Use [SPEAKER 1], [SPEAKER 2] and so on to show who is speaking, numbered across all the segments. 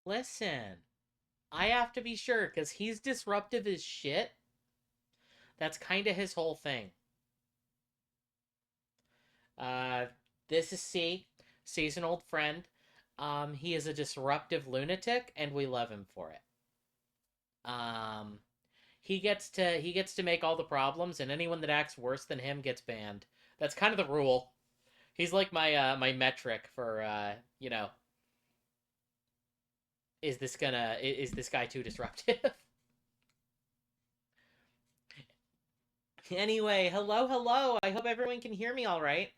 [SPEAKER 1] Listen, I have to be sure because he's disruptive as shit. That's kind of his whole thing. Uh, this is C. C's an old friend. He is a disruptive lunatic, and we love him for it. Um, he gets to make all the problems, and anyone that acts worse than him gets banned. That's kind of the rule. He's like my metric for is this guy too disruptive? Anyway, hello. I hope everyone can hear me all right.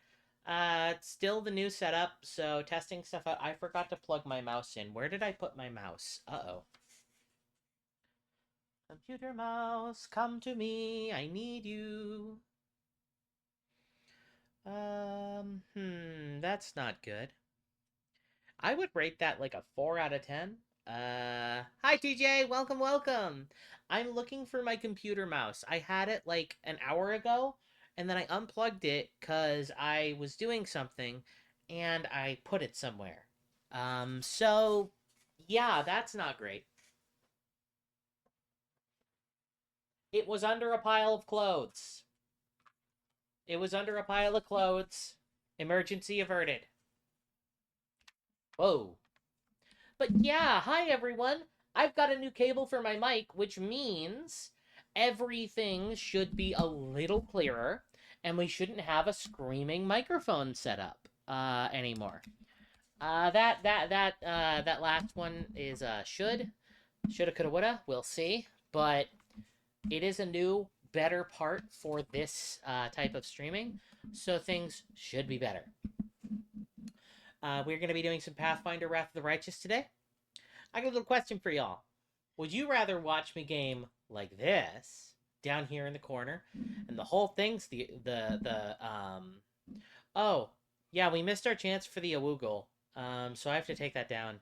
[SPEAKER 1] It's still the new setup, so testing stuff out. I forgot to plug my mouse in. Where did I put my mouse? Uh-oh. Computer mouse, come to me. I need you. That's not good. I would rate that like a 4 out of 10. Hi TJ, welcome. I'm looking for my computer mouse. I had it like an hour ago, and then I unplugged it because I was doing something, and I put it somewhere. So yeah, that's not great. It was under a pile of clothes. It was under a pile of clothes. Emergency averted. Whoa. But yeah, hi everyone. I've got a new cable for my mic, which means everything should be a little clearer, and we shouldn't have a screaming microphone set up anymore. That last one is shoulda, coulda, woulda. We'll see, but it is a new, better part for this type of streaming, so things should be better. We're gonna be doing some Pathfinder: Wrath of the Righteous today. I got a little question for y'all. Would you rather watch me game like this down here in the corner, and the whole thing's the oh yeah, we missed our chance for the Awoogle, so I have to take that down.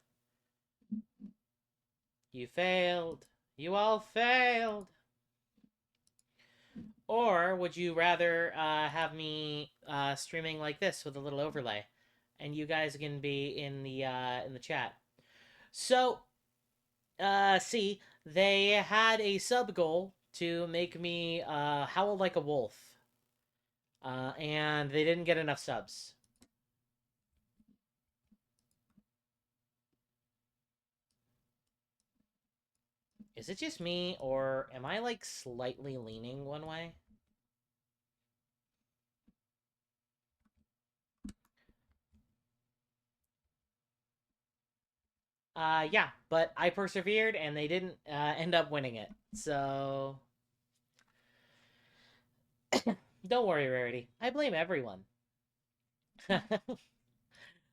[SPEAKER 1] You failed. You all failed. Or would you rather have me streaming like this with a little overlay, and you guys can be in the chat? So see, they had a sub goal to make me howl like a wolf, and they didn't get enough subs. Is it just me, or am I like slightly leaning one way? Yeah, but I persevered, and they didn't end up winning it. So don't worry, Rarity. I blame everyone.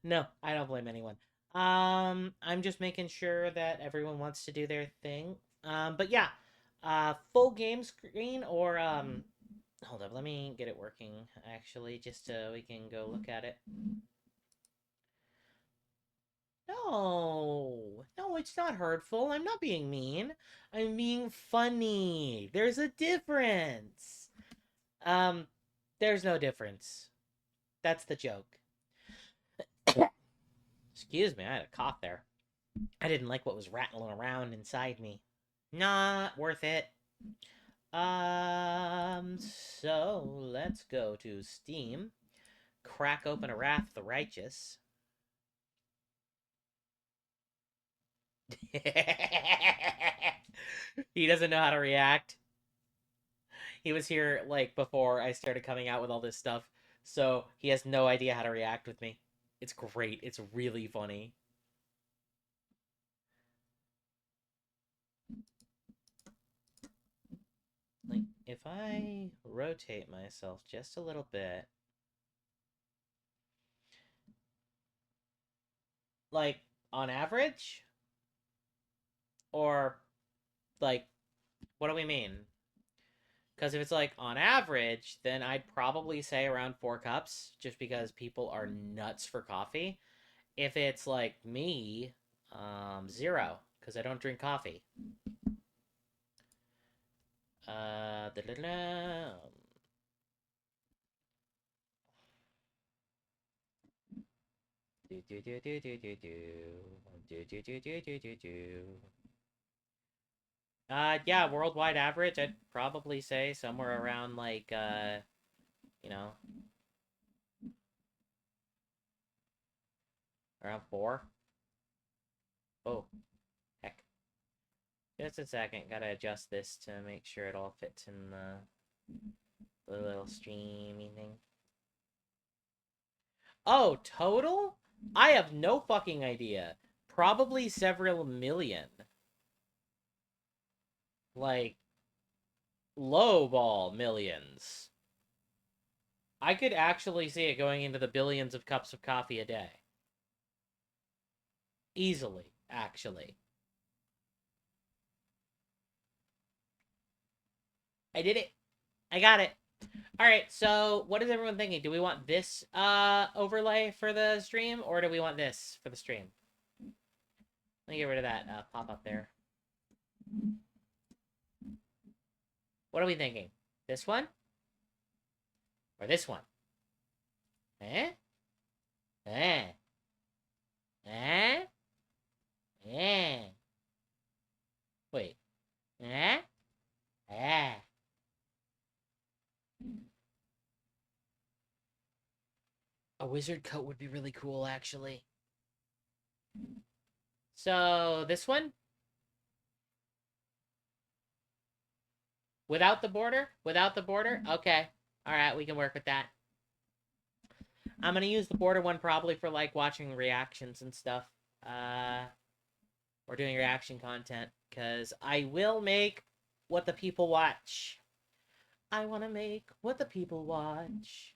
[SPEAKER 1] No, I don't blame anyone. I'm just making sure that everyone wants to do their thing. But yeah, full game screen or hold up, let me get it working actually, just so we can go look at it. No, it's not hurtful. I'm not being mean. I'm being funny. There's a difference. Um, there's no difference. That's the joke. Excuse me, I had a cough there. I didn't like what was rattling around inside me. Not worth it. So let's go to Steam, crack open a Wrath of the Righteous. He doesn't know how to react. He was here like before I started coming out with all this stuff, so he has no idea how to react with me. It's great. It's really funny. Like, if I rotate myself just a little bit, like on average, or like, what do we mean? Because if it's like on average, then I'd probably say around 4 cups, just because people are nuts for coffee. If it's like me, 0, because I don't drink coffee. Da-da-da. Do do do do do do do. Yeah, worldwide average, I'd probably say somewhere around, like, you know, around 4. Oh, heck. Just a second, gotta adjust this to make sure it all fits in the little streamy thing. Oh, total? I have no fucking idea. Probably several million. Like, low ball millions. I could actually see it going into the billions of cups of coffee a day. Easily, actually. I did it. I got it. All right, so what is everyone thinking? Do we want this overlay for the stream, or do we want this for the stream? Let me get rid of that pop up there. What are we thinking? This one? Or this one? Eh? Eh? Eh? Eh? Wait. Eh? Eh? A wizard coat would be really cool, actually. So, this one? Without the border? Without the border? Okay. Alright, we can work with that. I'm gonna use the border one probably for, like, watching reactions and stuff. Or doing reaction content. Because I will make what the people watch. I want to make what the people watch.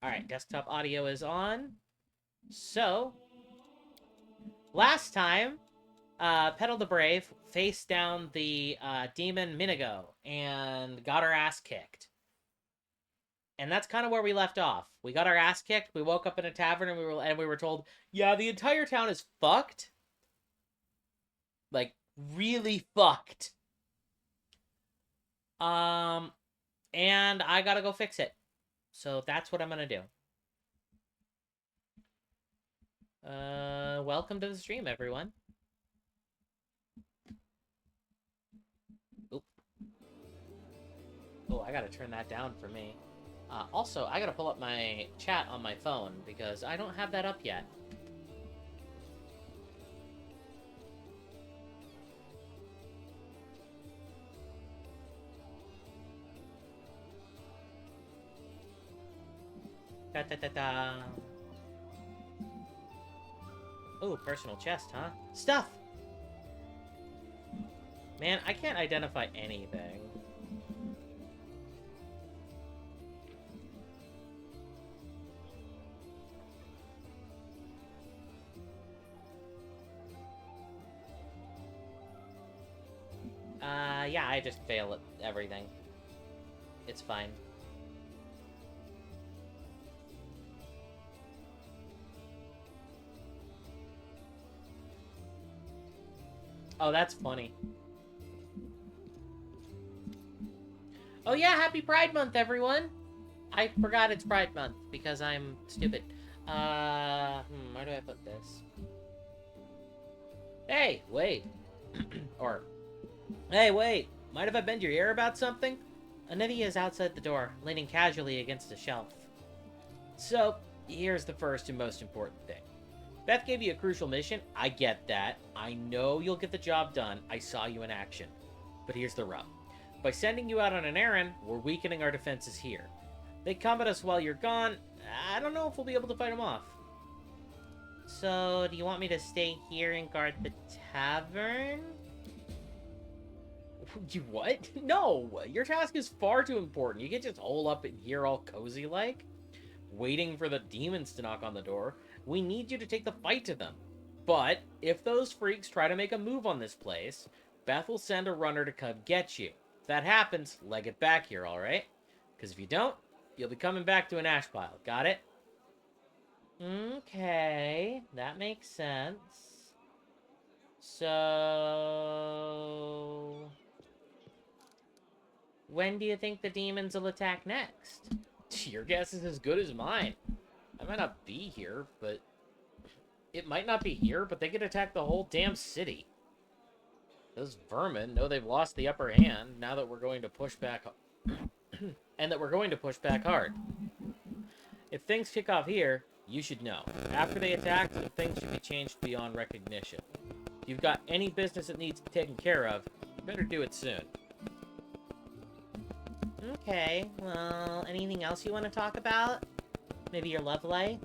[SPEAKER 1] Alright, desktop audio is on. So, last time, Petal the Brave faced down the demon Minigo and got our ass kicked. And that's kind of where we left off. We got our ass kicked. We woke up in a tavern and we were told, yeah, the entire town is fucked. Like, really fucked. And I gotta go fix it. So that's what I'm gonna do. Welcome to the stream, everyone. Oop. Oh, I gotta turn that down for me. Also, I gotta pull up my chat on my phone because I don't have that up yet. Da-da-da-da. Oh, personal chest, huh? Stuff! Man, I can't identify anything. Yeah, I just fail at everything. It's fine. Oh, that's funny. Oh yeah, happy Pride Month, everyone! I forgot it's Pride Month because I'm stupid. Where do I put this? Hey, wait. Or, hey, wait. Mind if I bend your ear about something? Anivia is outside the door, leaning casually against a shelf. So, here's the first and most important thing. Beth gave you a crucial mission. I get that. I know you'll get the job done. I saw you in action. But here's the rub. By sending you out on an errand, we're weakening our defenses here. They come at us while you're gone. I don't know if we'll be able to fight them off. So, do you want me to stay here and guard the tavern? You what? No! Your task is far too important. You can't just hole up in here all cozy-like, waiting for the demons to knock on the door. We need you to take the fight to them. But, if those freaks try to make a move on this place, Beth will send a runner to come get you. If that happens, leg it back here, alright? Because if you don't, you'll be coming back to an ash pile. Got it? Okay, that makes sense. So... when do you think the demons will attack next? Your guess is as good as mine. I might not be here, but... It might not be here, but they could attack the whole damn city. Those vermin know they've lost the upper hand now that we're going to push back... and that we're going to push back hard. If things kick off here, you should know. After they attack, the things should be changed beyond recognition. If you've got any business that needs taken care of, you better do it soon. Okay, well, anything else you want to talk about? Maybe your love life?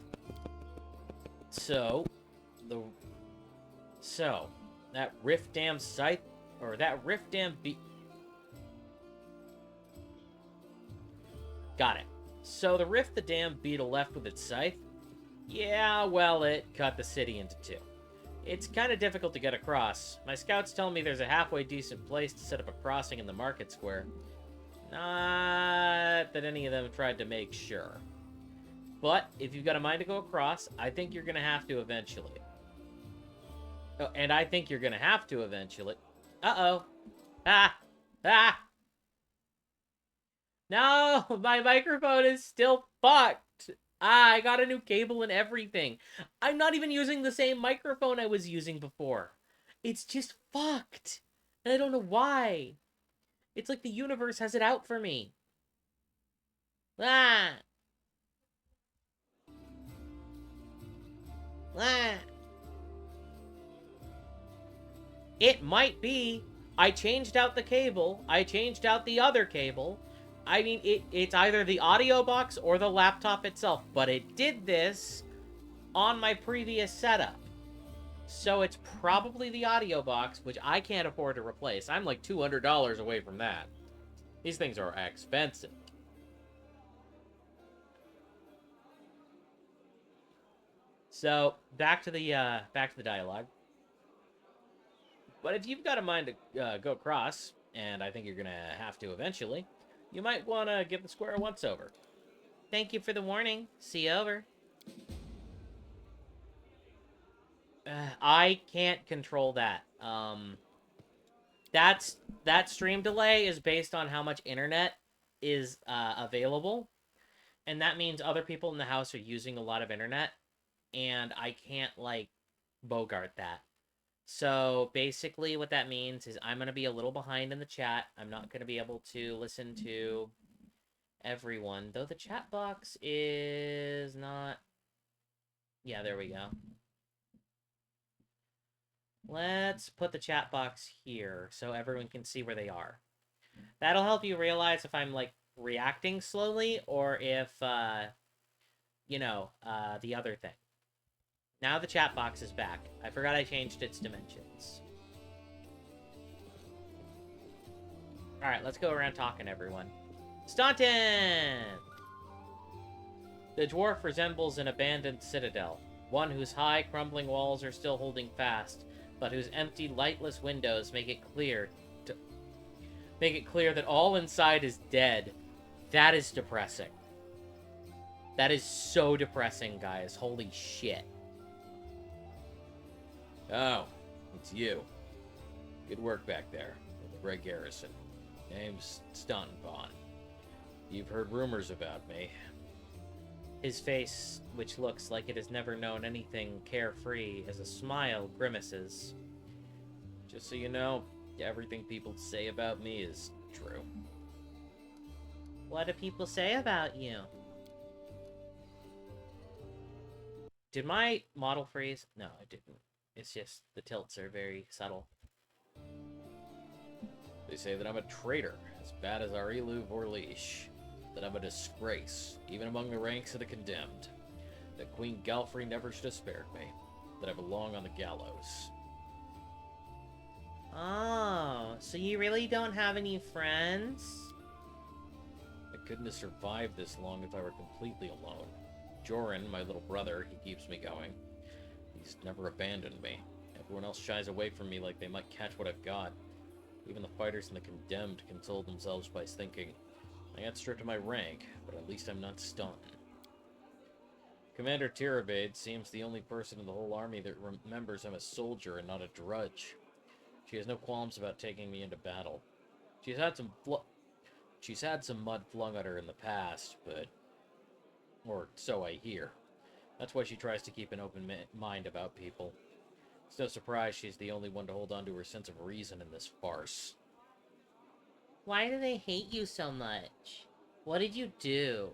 [SPEAKER 1] That Rift Dam site, or that Rift Dam Got it. So the Rift the Dam beetle left with its scythe? Yeah, well, it cut the city into two. It's kind of difficult to get across. My scouts tell me there's a halfway decent place to set up a crossing in the market square. Not that any of them tried to make sure. But if you've got a mind to go across, I think you're going to have to eventually. Oh, and I think you're going to have to eventually. Uh-oh. Ah! No, my microphone is still fucked. I got a new cable and everything. I'm not even using the same microphone I was using before. It's just fucked. And I don't know why. It's like the universe has it out for me. Ah! It might be. I changed out the cable. I changed out the other cable. I mean, it's either the audio box or the laptop itself. But it did this on my previous setup. So it's probably the audio box, which I can't afford to replace. I'm like $200 away from that. These things are expensive. So, back to the dialogue. But if you've got a mind to go across, and I think you're going to have to eventually, you might want to give the square a once-over. Thank you for the warning. See you over. I can't control that. That stream delay is based on how much internet is available. And that means other people in the house are using a lot of internet. And I can't, like, bogart that. So, basically, what that means is I'm going to be a little behind in the chat. I'm not going to be able to listen to everyone. Though the chat box is not... Yeah, there we go. Let's put the chat box here so everyone can see where they are. That'll help you realize if I'm, like, reacting slowly or if, the other thing. Now the chat box is back. I forgot I changed its dimensions. Alright, let's go around talking, everyone. Staunton! The dwarf resembles an abandoned citadel. One whose high, crumbling walls are still holding fast, but whose empty, lightless windows make it clear that all inside is dead. That is depressing. That is so depressing, guys. Holy shit. Oh, it's you. Good work back there in the Greg Garrison. Name's Stunbon. You've heard rumors about me. His face, which looks like it has never known anything carefree, as a smile grimaces. Just so you know, everything people say about me is true. What do people say about you? Did my model freeze? No, I didn't. It's just the tilts are very subtle. They say that I'm a traitor, as bad as Arilu Vorlish. That I'm a disgrace, even among the ranks of the condemned. That Queen Galfrey never should have spared me. That I belong on the gallows. Oh, so you really don't have any friends? I couldn't have survived this long if I were completely alone. Joran, my little brother, he keeps me going. He's never abandoned me. Everyone else shies away from me like they might catch what I've got. Even the fighters and the condemned console themselves by thinking, I got stripped of my rank, but at least I'm not stunned. Commander Tirabade seems the only person in the whole army that remembers I'm a soldier and not a drudge. She has no qualms about taking me into battle. She's had some mud flung at her in the past, but... or so I hear.
[SPEAKER 2] That's why she tries to keep an open mind about people. It's no surprise she's the only one to hold on to her sense of reason in this farce.
[SPEAKER 1] Why do they hate you so much? What did you do?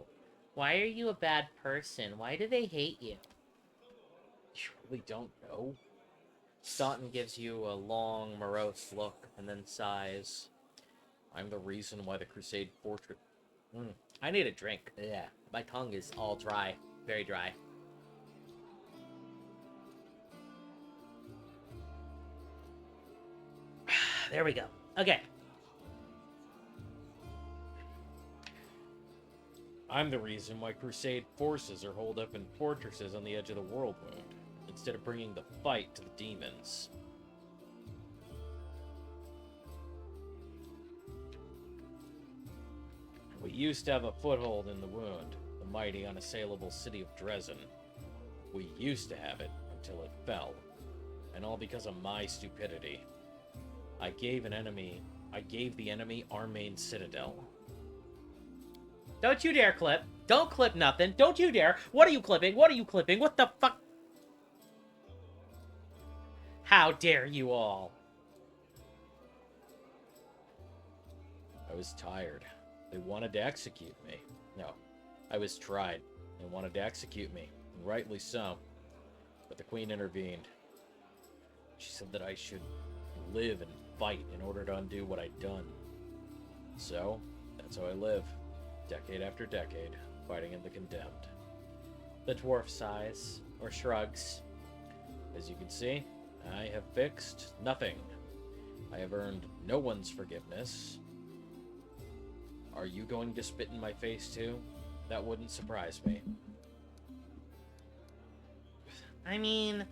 [SPEAKER 1] Why are you a bad person? Why do they hate you?
[SPEAKER 2] You really don't know?
[SPEAKER 1] Staunton gives you a long, morose look and then sighs.
[SPEAKER 2] I'm the reason why the Crusade Fortress...
[SPEAKER 1] I need a drink. Yeah, my tongue is all dry. Very dry. There we go. Okay.
[SPEAKER 2] I'm the reason why Crusade forces are holed up in fortresses on the edge of the Worldwound, instead of bringing the fight to the demons. We used to have a foothold in the Wound, the mighty, unassailable city of Dresden. We used to have it until it fell, and all because of my stupidity. I gave the enemy our main citadel.
[SPEAKER 1] Don't you dare clip. Don't clip nothing. Don't you dare. What are you clipping? What are you clipping? What the fuck? How dare you all?
[SPEAKER 2] I was tired. They wanted to execute me. No, I was tried. They wanted to execute me, and rightly so. But the Queen intervened. She said that I should live and fight in order to undo what I'd done. So, that's how I live, decade after decade, fighting in the Condemned.
[SPEAKER 1] The dwarf sighs, or shrugs.
[SPEAKER 2] As you can see, I have fixed nothing. I have earned no one's forgiveness. Are you going to spit in my face too? That wouldn't surprise me.
[SPEAKER 1] I mean,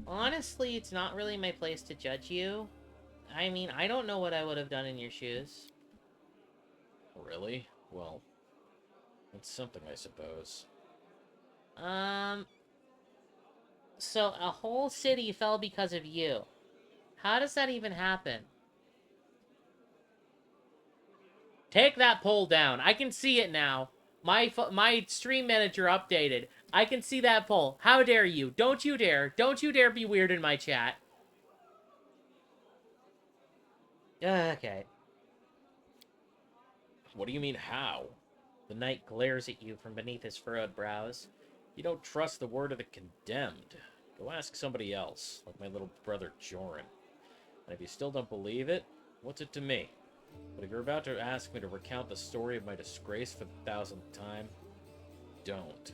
[SPEAKER 1] honestly, it's not really my place to judge you. I mean, I don't know what I would have done in your shoes.
[SPEAKER 2] Really? Well, that's something, I suppose.
[SPEAKER 1] So a whole city fell because of you. How does that even happen? Take that poll down. I can see it now. My stream manager updated. I can see that poll. How dare you? Don't you dare. Don't you dare be weird in my chat. Okay.
[SPEAKER 2] What do you mean, how?
[SPEAKER 1] The knight glares at you from beneath his furrowed brows.
[SPEAKER 2] You don't trust the word of the Condemned. Go ask somebody else, like my little brother Joran. And if you still don't believe it, what's it to me? But if you're about to ask me to recount the story of my disgrace for the 1000th time, don't.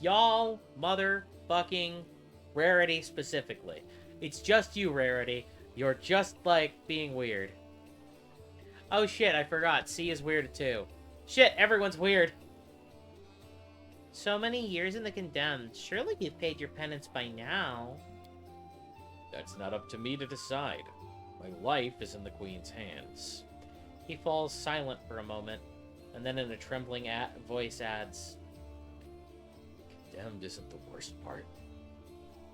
[SPEAKER 1] Y'all, motherfucking Rarity specifically. It's just you, Rarity. You're just, like, being weird. Oh shit, I forgot. C is weird too. Shit, everyone's weird. So many years in the Condemned. Surely you've paid your penance by now.
[SPEAKER 2] That's not up to me to decide. My life is in the Queen's hands.
[SPEAKER 1] He falls silent for a moment, and then in a trembling voice adds,
[SPEAKER 2] Condemned isn't the worst part.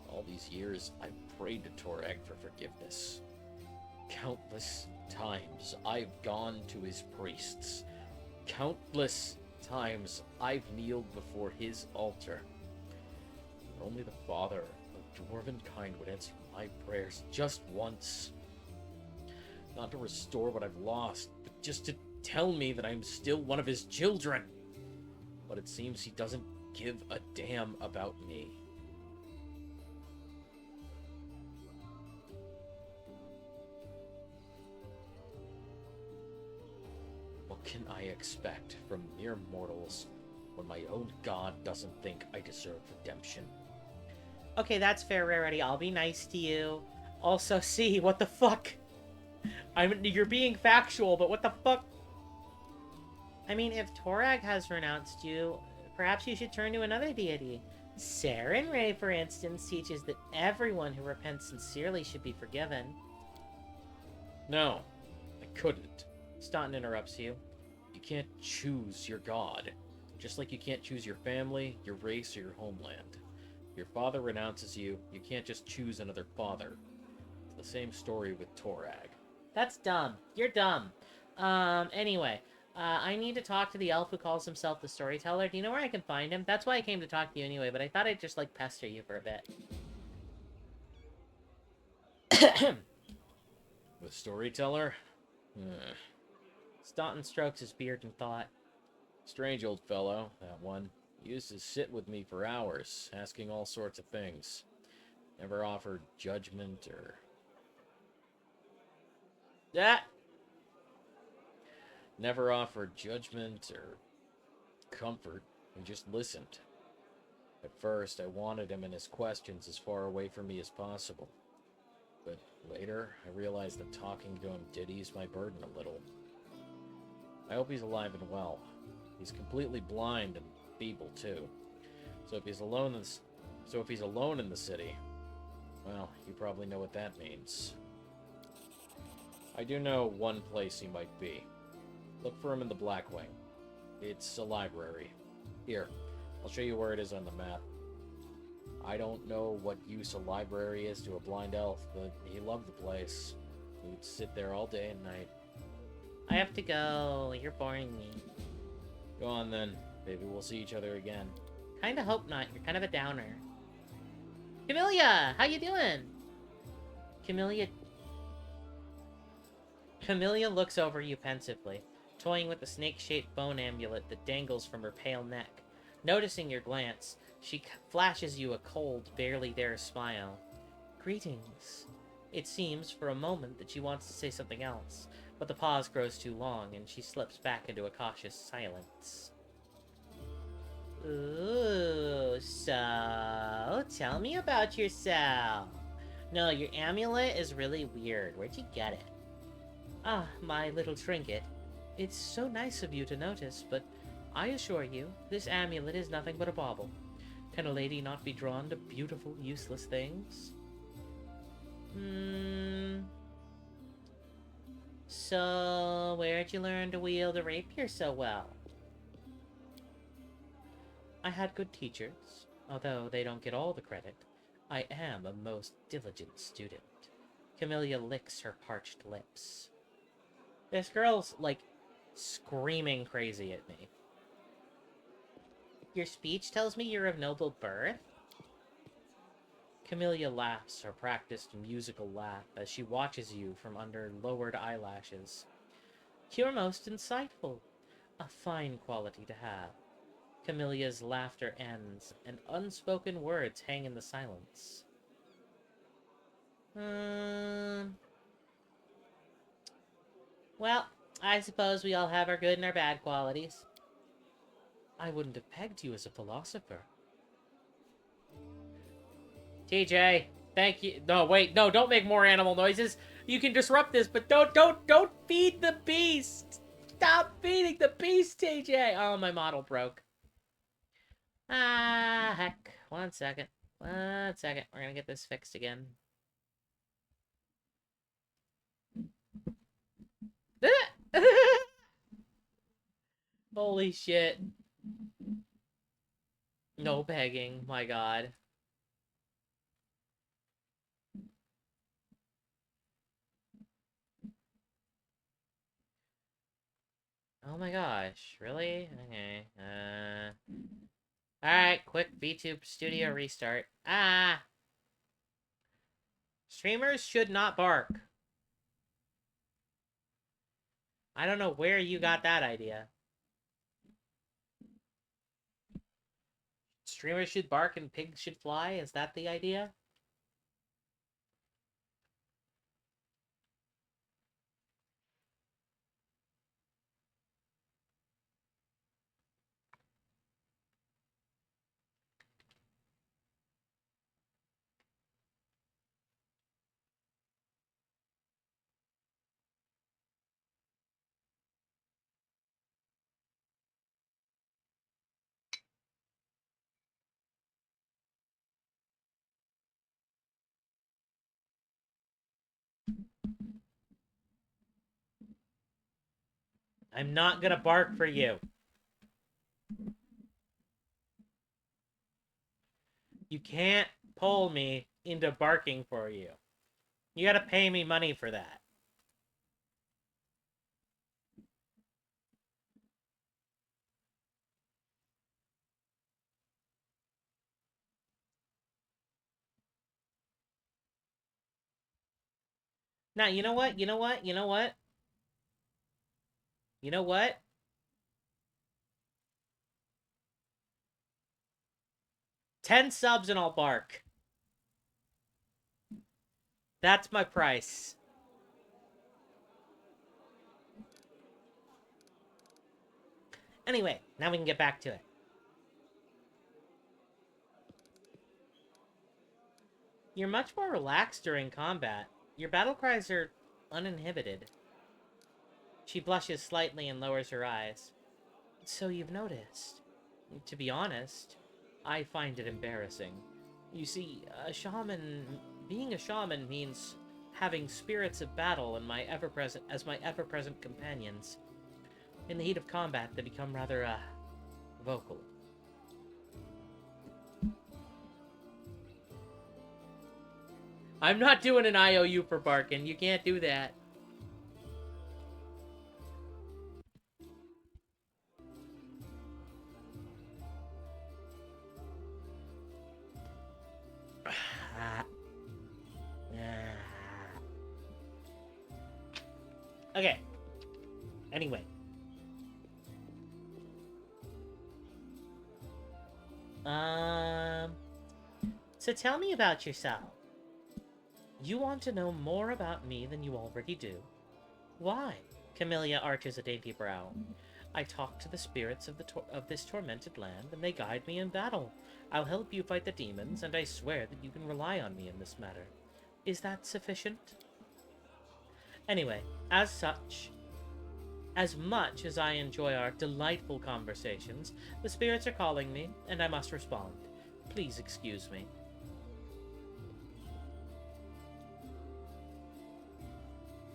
[SPEAKER 2] All these years, I've prayed to Torag for forgiveness. Countless times, I've gone to his priests. Countless times, I've kneeled before his altar. If only the Father of Dwarven kind would answer my prayers just once. Not to restore what I've lost, but just to tell me that I'm still one of his children. But it seems he doesn't give a damn about me. What can I expect from mere mortals when my own god doesn't think I deserve redemption?
[SPEAKER 1] okay, that's fair, Rarity. I'll be nice to you. Also, C, what the fuck? You're being factual, but what the fuck? I mean, if Torag has renounced you, perhaps you should turn to another deity. Sarenrae, for instance, teaches that everyone who repents sincerely should be forgiven.
[SPEAKER 2] No, I couldn't.
[SPEAKER 1] Staunton interrupts you.
[SPEAKER 2] You can't choose your god, just like you can't choose your family, your race, or your homeland. If your father renounces you, you can't just choose another father. It's the same story with Torag.
[SPEAKER 1] That's dumb. You're dumb. Anyway. I need to talk to the elf who calls himself the storyteller. Do you know where I can find him? That's why I came to talk to you anyway, but I thought I'd just, like, pester you for a bit.
[SPEAKER 2] The storyteller?
[SPEAKER 1] Staunton strokes his beard in thought.
[SPEAKER 2] Strange old fellow, that one. He used to sit with me for hours, asking all sorts of things. Never offered judgment or...
[SPEAKER 1] Yeah.
[SPEAKER 2] Never offered judgment or comfort. He just listened. At first, I wanted him and his questions as far away from me as possible. But later, I realized that talking to him did ease my burden a little. I hope he's alive and well. He's completely blind and feeble, too. So if he's alone in the city, well, you probably know what that means. I do know one place he might be. Look for him in the Blackwing. It's a library. Here, I'll show you where it is on the map. I don't know what use a library is to a blind elf, but he loved the place. He'd sit there all day and night.
[SPEAKER 1] I have to go. You're boring me.
[SPEAKER 2] Go on then. Maybe we'll see each other again.
[SPEAKER 1] Kinda hope not. You're kind of a downer. Camellia! How you doing? Camellia looks over you pensively, toying with the snake-shaped bone amulet that dangles from her pale neck. Noticing your glance, she flashes you a cold, barely there smile. Greetings. It seems for a moment that she wants to say something else, but the pause grows too long, and she slips back into a cautious silence. Ooh, so tell me about yourself. No, your amulet is really weird. Where'd you get it? Ah, my little trinket. It's so nice of you to notice, but I assure you, this amulet is nothing but a bauble. Can a lady not be drawn to beautiful, useless things? So, where'd you learn to wield a rapier so well? I had good teachers, although they don't get all the credit. I am a most diligent student. Camellia licks her parched lips. This girl's, like, screaming crazy at me. Your speech tells me you're of noble birth? Camellia laughs her practiced musical laugh as she watches you from under lowered eyelashes. You're most insightful. A fine quality to have. Camellia's laughter ends, and unspoken words hang in the silence. Well, I suppose we all have our good and our bad qualities. I wouldn't have pegged you as a philosopher. TJ, thank you. No, wait, no, don't make more animal noises. You can disrupt this, but don't feed the beast. Stop feeding the beast, TJ. Oh, my model broke. Ah, heck. 1 second. 1 second. We're gonna get this fixed again. Holy shit. No pegging. My god. Oh my gosh. Really? Okay. Alright, quick VTube Studio restart. Ah! Streamers should not bark. I don't know where you got that idea. Streamers should bark and pigs should fly? Is that the idea? I'm not gonna bark for you. You can't pull me into barking for you. You gotta pay me money for that. Now, you know what? You know what? You know what? You know what? 10 subs and I'll bark. That's my price. Anyway, now we can get back to it. You're much more relaxed during combat. Your battle cries are uninhibited. She blushes slightly and lowers her eyes. So you've noticed. To be honest, I find it embarrassing. You see, being a shaman means having spirits of battle and my ever-present companions. In the heat of combat, they become rather, vocal. I'm not doing an IOU for barking. You can't do that. Okay. Anyway. So tell me about yourself. You want to know more about me than you already do? Why? Camellia arches a dainty brow. I talk to the spirits of this tormented land, and they guide me in battle. I'll help you fight the demons, and I swear that you can rely on me in this matter. Is that sufficient? Anyway, as much as I enjoy our delightful conversations, the spirits are calling me, and I must respond. Please excuse me.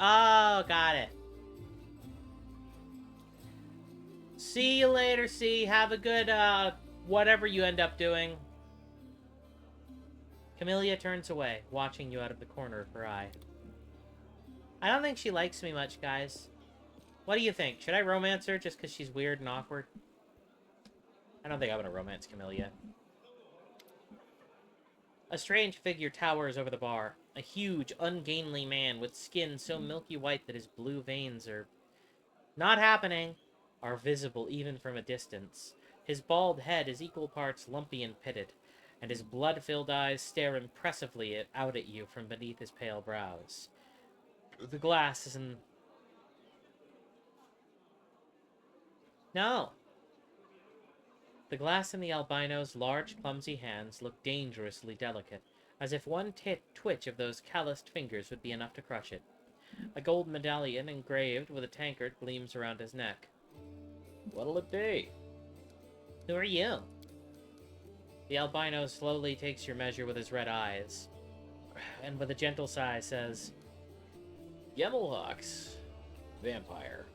[SPEAKER 1] Oh, got it. See you later, C. Have a good, whatever you end up doing. Camellia turns away, watching you out of the corner of her eye. I don't think she likes me much, guys. What do you think? Should I romance her just because she's weird and awkward? I don't think I'm gonna romance Camellia. A strange figure towers over the bar. A huge, ungainly man with skin so milky white that his blue veins are not happening, are visible even from a distance. His bald head is equal parts lumpy and pitted, and his blood-filled eyes stare impressively out at you from beneath his pale brows. The glass is in... No! The glass in the albino's large, clumsy hands look dangerously delicate, as if one twitch of those calloused fingers would be enough to crush it. A gold medallion engraved with a tankard gleams around his neck.
[SPEAKER 2] What'll it be?
[SPEAKER 1] Who are you? The albino slowly takes your measure with his red eyes, and with a gentle sigh says,
[SPEAKER 2] Gemelhawks. Vampire.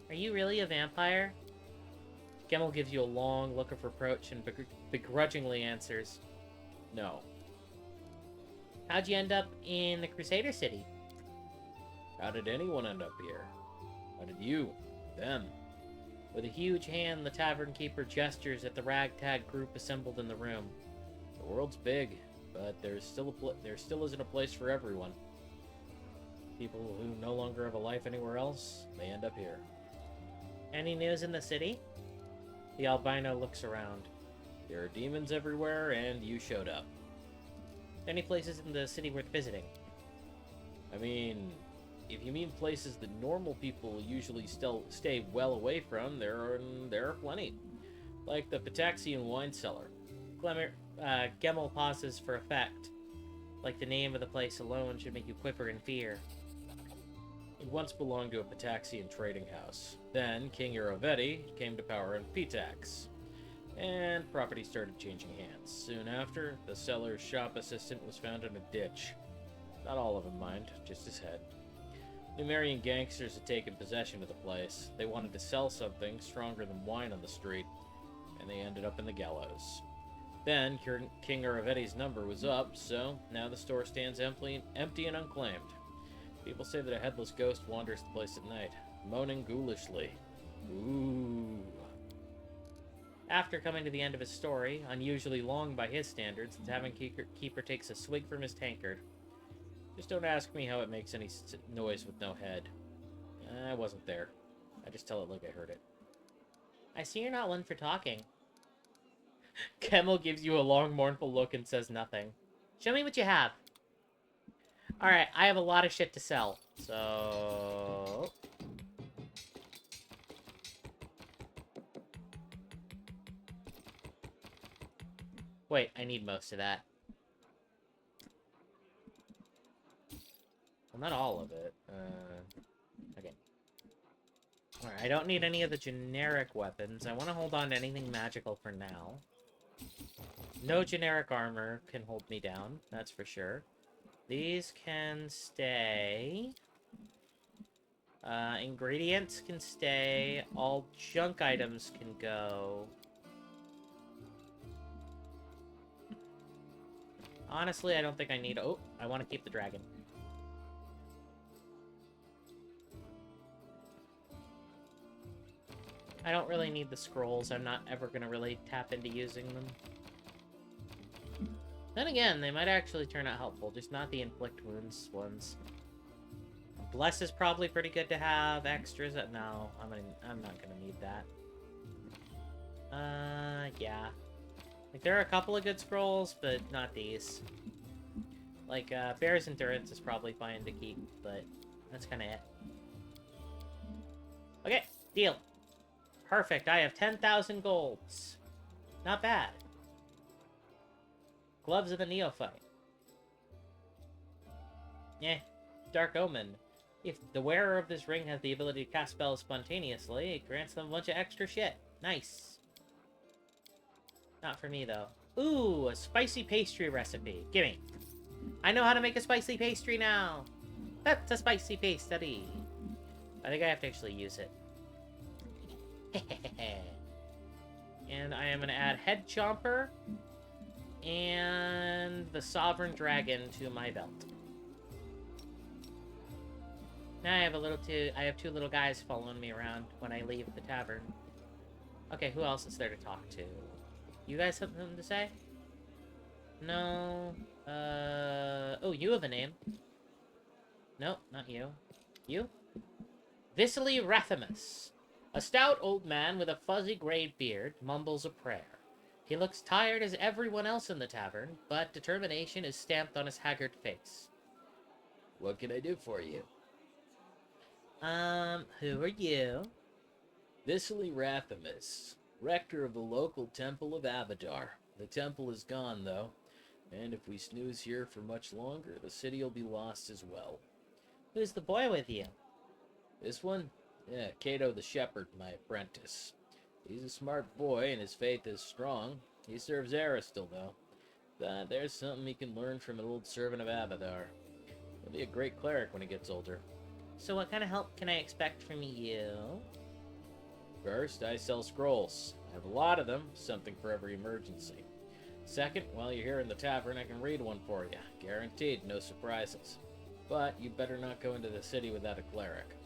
[SPEAKER 1] Are you really a vampire? Gemmel gives you a long look of reproach and begrudgingly answers,
[SPEAKER 2] No.
[SPEAKER 1] How'd you end up in the Crusader City?
[SPEAKER 2] How did anyone end up here? How did you? Them?
[SPEAKER 1] With a huge hand, the tavern keeper gestures at the ragtag group assembled in the room.
[SPEAKER 2] The world's big, but there still isn't a place for everyone. People who no longer have a life anywhere else, they end up here.
[SPEAKER 1] Any news in the city? The albino looks around.
[SPEAKER 2] There are demons everywhere, and you showed up.
[SPEAKER 1] Any places in the city worth visiting?
[SPEAKER 2] I mean, if you mean places that normal people usually still stay well away from, there are plenty. Like the Pitaxian wine cellar.
[SPEAKER 1] Gemmel pauses for effect. Like the name of the place alone should make you quiver in fear.
[SPEAKER 2] It once belonged to a Pitaxian trading house. Then King Iravetti came to power in Pitax, and property started changing hands. Soon after, the cellar's shop assistant was found in a ditch. Not all of him, mind, just his head. Numerian gangsters had taken possession of the place. They wanted to sell something stronger than wine on the street, and they ended up in the gallows. Then King Iravetti's number was up, so now the store stands empty and unclaimed. People say that a headless ghost wanders the place at night, moaning ghoulishly. Ooh.
[SPEAKER 1] After coming to the end of his story, unusually long by his standards, the tavern keeper takes a swig from his tankard.
[SPEAKER 2] Just don't ask me how it makes any noise with no head. I wasn't there. I just tell it like I heard it.
[SPEAKER 1] I see you're not one for talking. Kemmel gives you a long, mournful look and says nothing. Show me what you have. Alright, I have a lot of shit to sell. So... Wait, I need most of that. Well, not all of it. Okay. Alright, I don't need any of the generic weapons. I want to hold on to anything magical for now. No generic armor can hold me down, that's for sure. These can stay. Ingredients can stay. All junk items can go. Honestly, I don't think I need... Oh, I want to keep the dragon. I don't really need the scrolls. I'm not ever going to really tap into using them. Then again, they might actually turn out helpful, just not the inflict wounds ones. Bless is probably pretty good to have. Extras, no, I'm not gonna need that. Yeah. Like, there are a couple of good scrolls, but not these. Like, Bear's Endurance is probably fine to keep, but that's kind of it. Okay, deal. Perfect, I have 10,000 golds. Not bad. Gloves of the Neophyte. Eh. Dark Omen. If the wearer of this ring has the ability to cast spells spontaneously, it grants them a bunch of extra shit. Nice. Not for me, though. Ooh, a spicy pastry recipe. Gimme. I know how to make a spicy pastry now. That's a spicy pastry. I think I have to actually use it. And I am going to add Head Chomper and the Sovereign Dragon to my belt. Now I have two little guys following me around when I leave the tavern. Okay, who else is there to talk to? You guys have something to say? No. Oh, you have a name. No, not you. You? Viscely Rathamus. A stout old man with a fuzzy gray beard mumbles a prayer. He looks tired as everyone else in the tavern, but determination is stamped on his haggard face.
[SPEAKER 2] What can I do for you?
[SPEAKER 1] Who are you?
[SPEAKER 2] Viscely Rathamus, rector of the local Temple of Abadar. The temple is gone, though, and if we snooze here for much longer, the city will be lost as well.
[SPEAKER 1] Who's the boy with you?
[SPEAKER 2] This one? Yeah, Cato the Shepherd, my apprentice. He's a smart boy, and his faith is strong. He serves Aristil, though. But there's something he can learn from an old servant of Abadar. He'll be a great cleric when he gets older.
[SPEAKER 1] So what kind of help can I expect from you?
[SPEAKER 2] First, I sell scrolls. I have a lot of them, something for every emergency. Second, while you're here in the tavern, I can read one for you. Guaranteed, no surprises. But you better not go into the city without a cleric.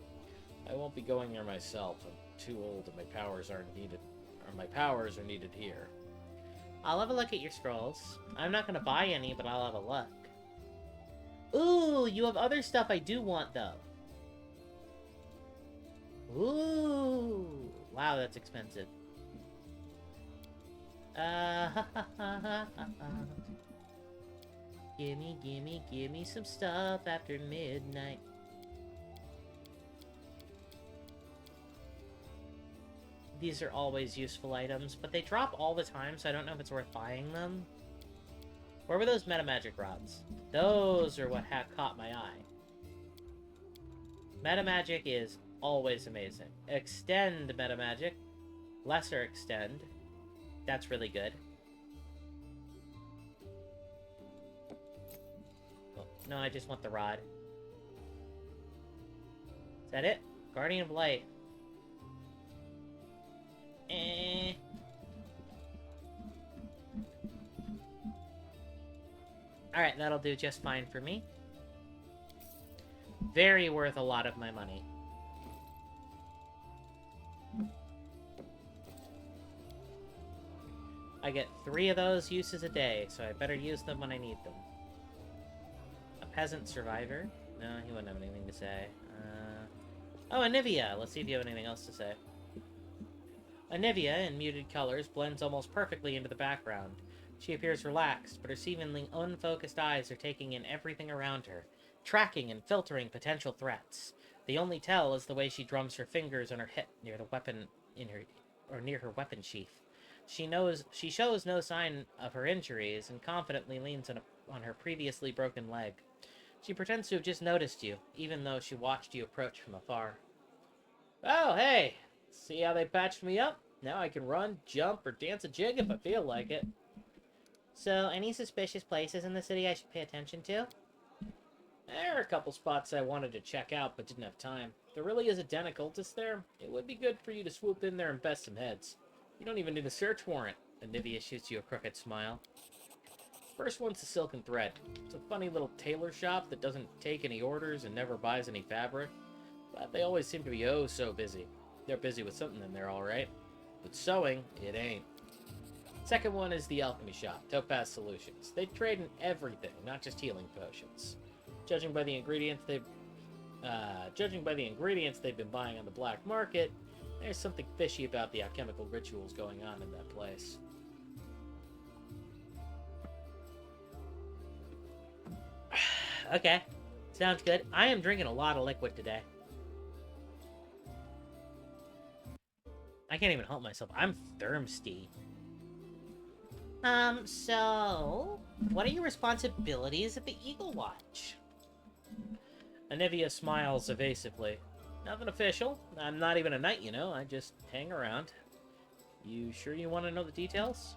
[SPEAKER 2] I won't be going there myself. I'm too old and my powers are needed here.
[SPEAKER 1] I'll have a look at your scrolls. I'm not gonna buy any, but I'll have a look. Ooh, you have other stuff I do want, though. Ooh. Wow, that's expensive. Gimme some stuff after midnight. These are always useful items, but they drop all the time, so I don't know if it's worth buying them. Where were those metamagic rods? Those are what caught my eye. Metamagic is always amazing. Extend metamagic. Lesser extend. That's really good. Oh, no, I just want the rod. Is that it? Guardian of Light. Alright, that'll do just fine for me. Very worth a lot of my money. I get 3 of those uses a day, so I better use them when I need them. A peasant survivor. No, he wouldn't have anything to say. Oh, Anivia. Let's see if you have anything else to say. Anivia, in muted colors, blends almost perfectly into the background. She appears relaxed, but her seemingly unfocused eyes are taking in everything around her, tracking and filtering potential threats. The only tell is the way she drums her fingers on her hip near the weapon near her weapon sheath. She shows no sign of her injuries and confidently leans on her previously broken leg. She pretends to have just noticed you, even though she watched you approach from afar. Oh, hey! See how they patched me up? Now I can run, jump, or dance a jig if I feel like it. So, any suspicious places in the city I should pay attention to? There are a couple spots I wanted to check out but didn't have time. There really is a den occultist there. It would be good for you to swoop in there and best some heads. You don't even need a search warrant. Anivia shoots you a crooked smile. First one's the Silken Thread. It's a funny little tailor shop that doesn't take any orders and never buys any fabric. But they always seem to be oh so busy. They're busy with something in there, alright. But sewing, it ain't. Second one is the Alchemy Shop, Topaz Solutions. They trade in everything, not just healing potions. Judging by the ingredients they've been buying on the black market, there's something fishy about the alchemical rituals going on in that place. Okay, sounds good. I am drinking a lot of liquid today. I can't even help myself. I'm thirsty. So, what are your responsibilities at the Eagle Watch? Anivia smiles evasively. Nothing official. I'm not even a knight, you know. I just hang around. You sure you want to know the details?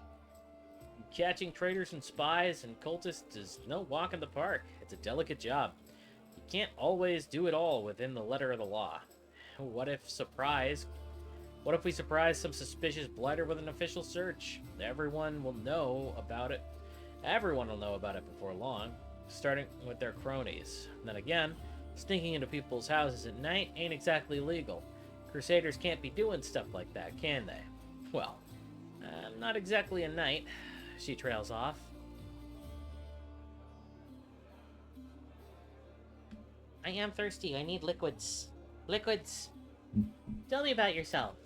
[SPEAKER 1] Catching traitors and spies and cultists is no walk in the park. It's a delicate job. You can't always do it all within the letter of the law. What if we surprise some suspicious blighter with an official search? Everyone will know about it. Everyone will know about it before long, starting with their cronies. Then again, sneaking into people's houses at night ain't exactly legal. Crusaders can't be doing stuff like that, can they? Well, I'm not exactly a knight. She trails off. I am thirsty. I need liquids. Liquids. Tell me about yourself.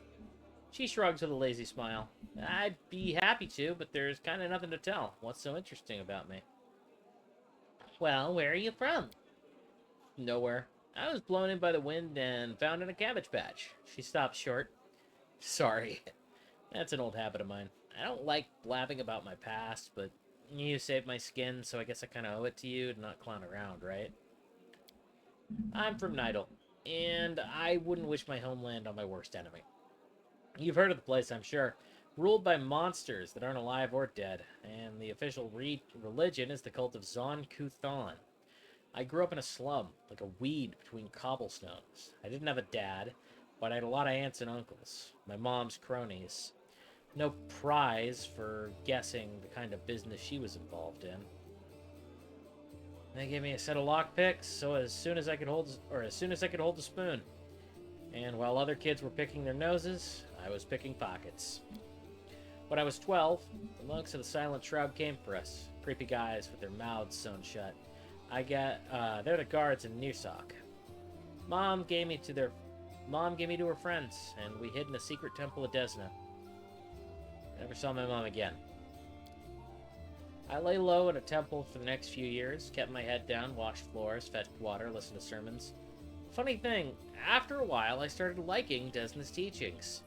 [SPEAKER 1] She shrugs with a lazy smile. I'd be happy to, but there's kind of nothing to tell. What's so interesting about me? Well, where are you from? Nowhere. I was blown in by the wind and found in a cabbage patch. She stops short. Sorry. That's an old habit of mine. I don't like blabbing about my past, but you saved my skin, so I guess I kind of owe it to you to not clown around, right? I'm from Nidal, and I wouldn't wish my homeland on my worst enemy. You've heard of the place, I'm sure. Ruled by monsters that aren't alive or dead, and the official religion is the cult of Zon Kuthan. I grew up in a slum, like a weed between cobblestones. I didn't have a dad, but I had a lot of aunts and uncles, my mom's cronies. No prize for guessing the kind of business she was involved in. They gave me a set of lockpicks, so as soon as I could hold the spoon. And while other kids were picking their noses, I was picking pockets. When I was 12, the monks of the Silent Shroud came for us. Creepy guys with their mouths sewn shut. They're the guards in Nirsak. Mom gave me to her friends, and we hid in a secret temple of Desna. Never saw my mom again. I lay low in a temple for the next few years, kept my head down, washed floors, fetched water, listened to sermons. Funny thing, after a while I started liking Desna's teachings.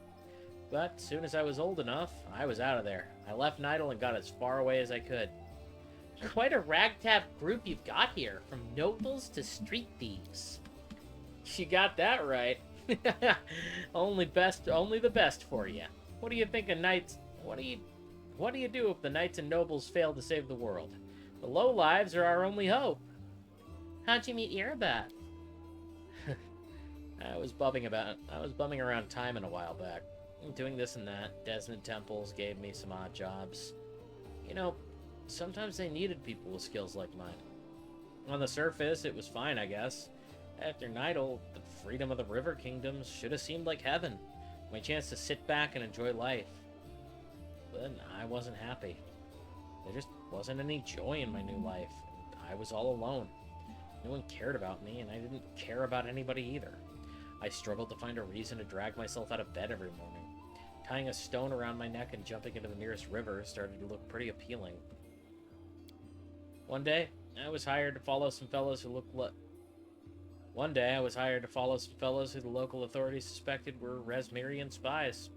[SPEAKER 1] But soon as I was old enough, I was out of there. I left Nidal and got as far away as I could. Quite a ragtag group you've got here, from nobles to street thieves. You got that right. Only the best for you. What do you think of knights? What do you do if the knights and nobles fail to save the world? The lowlives are our only hope. How'd you meet Irabat? I was bumming around Timon a while back. Doing this and that. Desna temples gave me some odd jobs. You know, sometimes they needed people with skills like mine. On the surface, it was fine, I guess. After Nidal, the freedom of the River Kingdoms should have seemed like heaven. My chance to sit back and enjoy life. But I wasn't happy. There just wasn't any joy in my new life. I was all alone.
[SPEAKER 2] No one cared about me, and I didn't care about anybody either. I struggled to find a reason to drag myself out of bed every morning. Tying a stone around my neck and jumping into the nearest river started to look pretty appealing. One day, I was hired to follow some fellows who the local authorities suspected were Resmirian spies.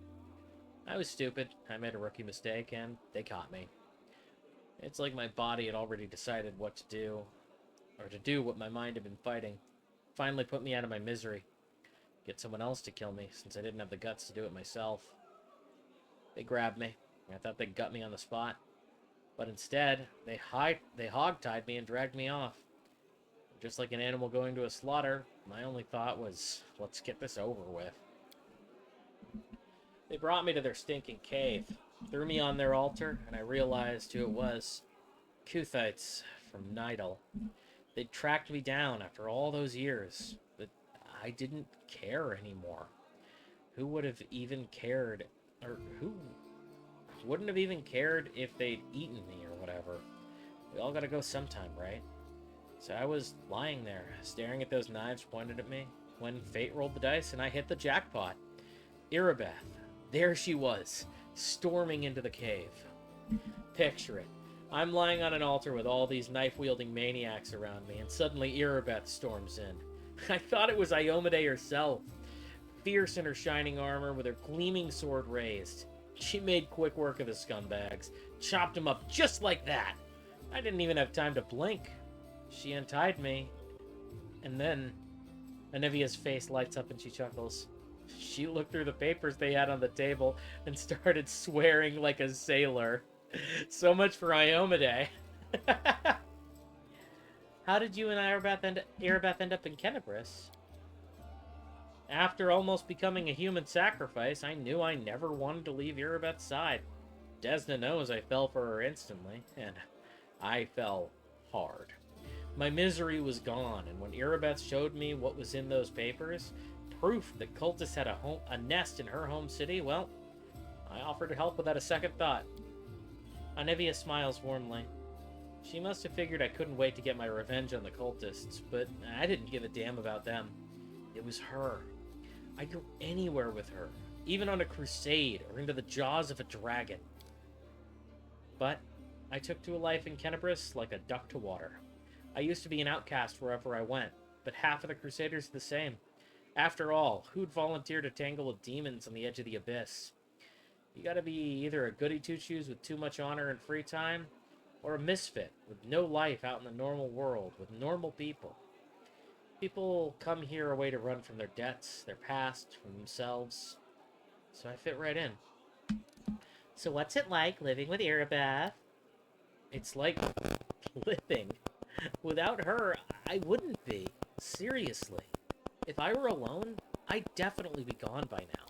[SPEAKER 2] I was stupid, I made a rookie mistake, and they caught me. It's like my body had already decided what to do, or to do what my mind had been fighting. Finally put me out of my misery. Get someone else to kill me, since I didn't have the guts to do it myself. They grabbed me. I thought they'd gut me on the spot. But instead, they hog-tied me and dragged me off. Just like an animal going to a slaughter, my only thought was, let's get this over with. They brought me to their stinking cave, threw me on their altar, and I realized who it was. Kuthites from Nidal. They'd tracked me down after all those years, but I didn't care anymore. Who would have even cared, or who wouldn't have even cared if they'd eaten me or whatever? We all gotta go sometime, right? So I was lying there, staring at those knives pointed at me, when fate rolled the dice and I hit the jackpot. Irabeth. There she was, storming into the cave. Picture it. I'm lying on an altar with all these knife-wielding maniacs around me, and suddenly Irabeth storms in. I thought it was Iomedae herself, fierce in her shining armor with her gleaming sword raised. She made quick work of the scumbags, chopped them up just like that. I didn't even have time to blink. She untied me, and then Anivia's face lights up and she chuckles. She looked through the papers they had on the table and started swearing like a sailor. So much for Iomedae. How did you and Irabeth end up in Kenabris? After almost becoming a human sacrifice, I knew I never wanted to leave Irabeth's side. Desna knows I fell for her instantly, and I fell hard. My misery was gone, and when Irabeth showed me what was in those papers, proof that cultists had a nest in her home city, well, I offered to help without a second thought. Anivia smiles warmly. She must have figured I couldn't wait to get my revenge on the cultists, but I didn't give a damn about them. It was her. I'd go anywhere with her, even on a crusade or into the jaws of a dragon. But I took to a life in Kenabris like a duck to water. I used to be an outcast wherever I went, but half of the Crusaders are the same. After all, who'd volunteer to tangle with demons on the edge of the abyss? You gotta be either a goody two-shoes with too much honor and free time, or a misfit with no life out in the normal world with normal people. People come here a way to run from their debts, their past, from themselves. So I fit right in. So what's it like living with Irabeth? It's like living. Without her, I wouldn't be. Seriously. If I were alone, I'd definitely be gone by now.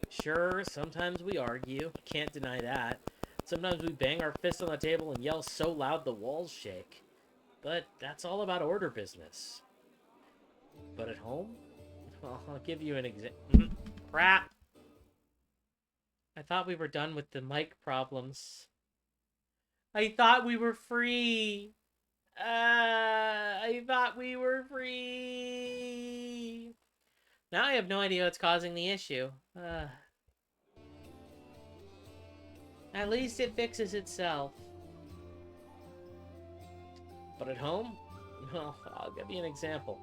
[SPEAKER 2] Sure, sometimes we argue. Can't deny that. Sometimes we bang our fists on the table and yell so loud the walls shake. But that's all about order business. But at home? Well, I'll give you an example. Crap! I thought we were done with the mic problems. I thought we were free! I thought we were free! Now I have no idea what's causing the issue. At least it fixes itself. But at home? Well, I'll give you an example.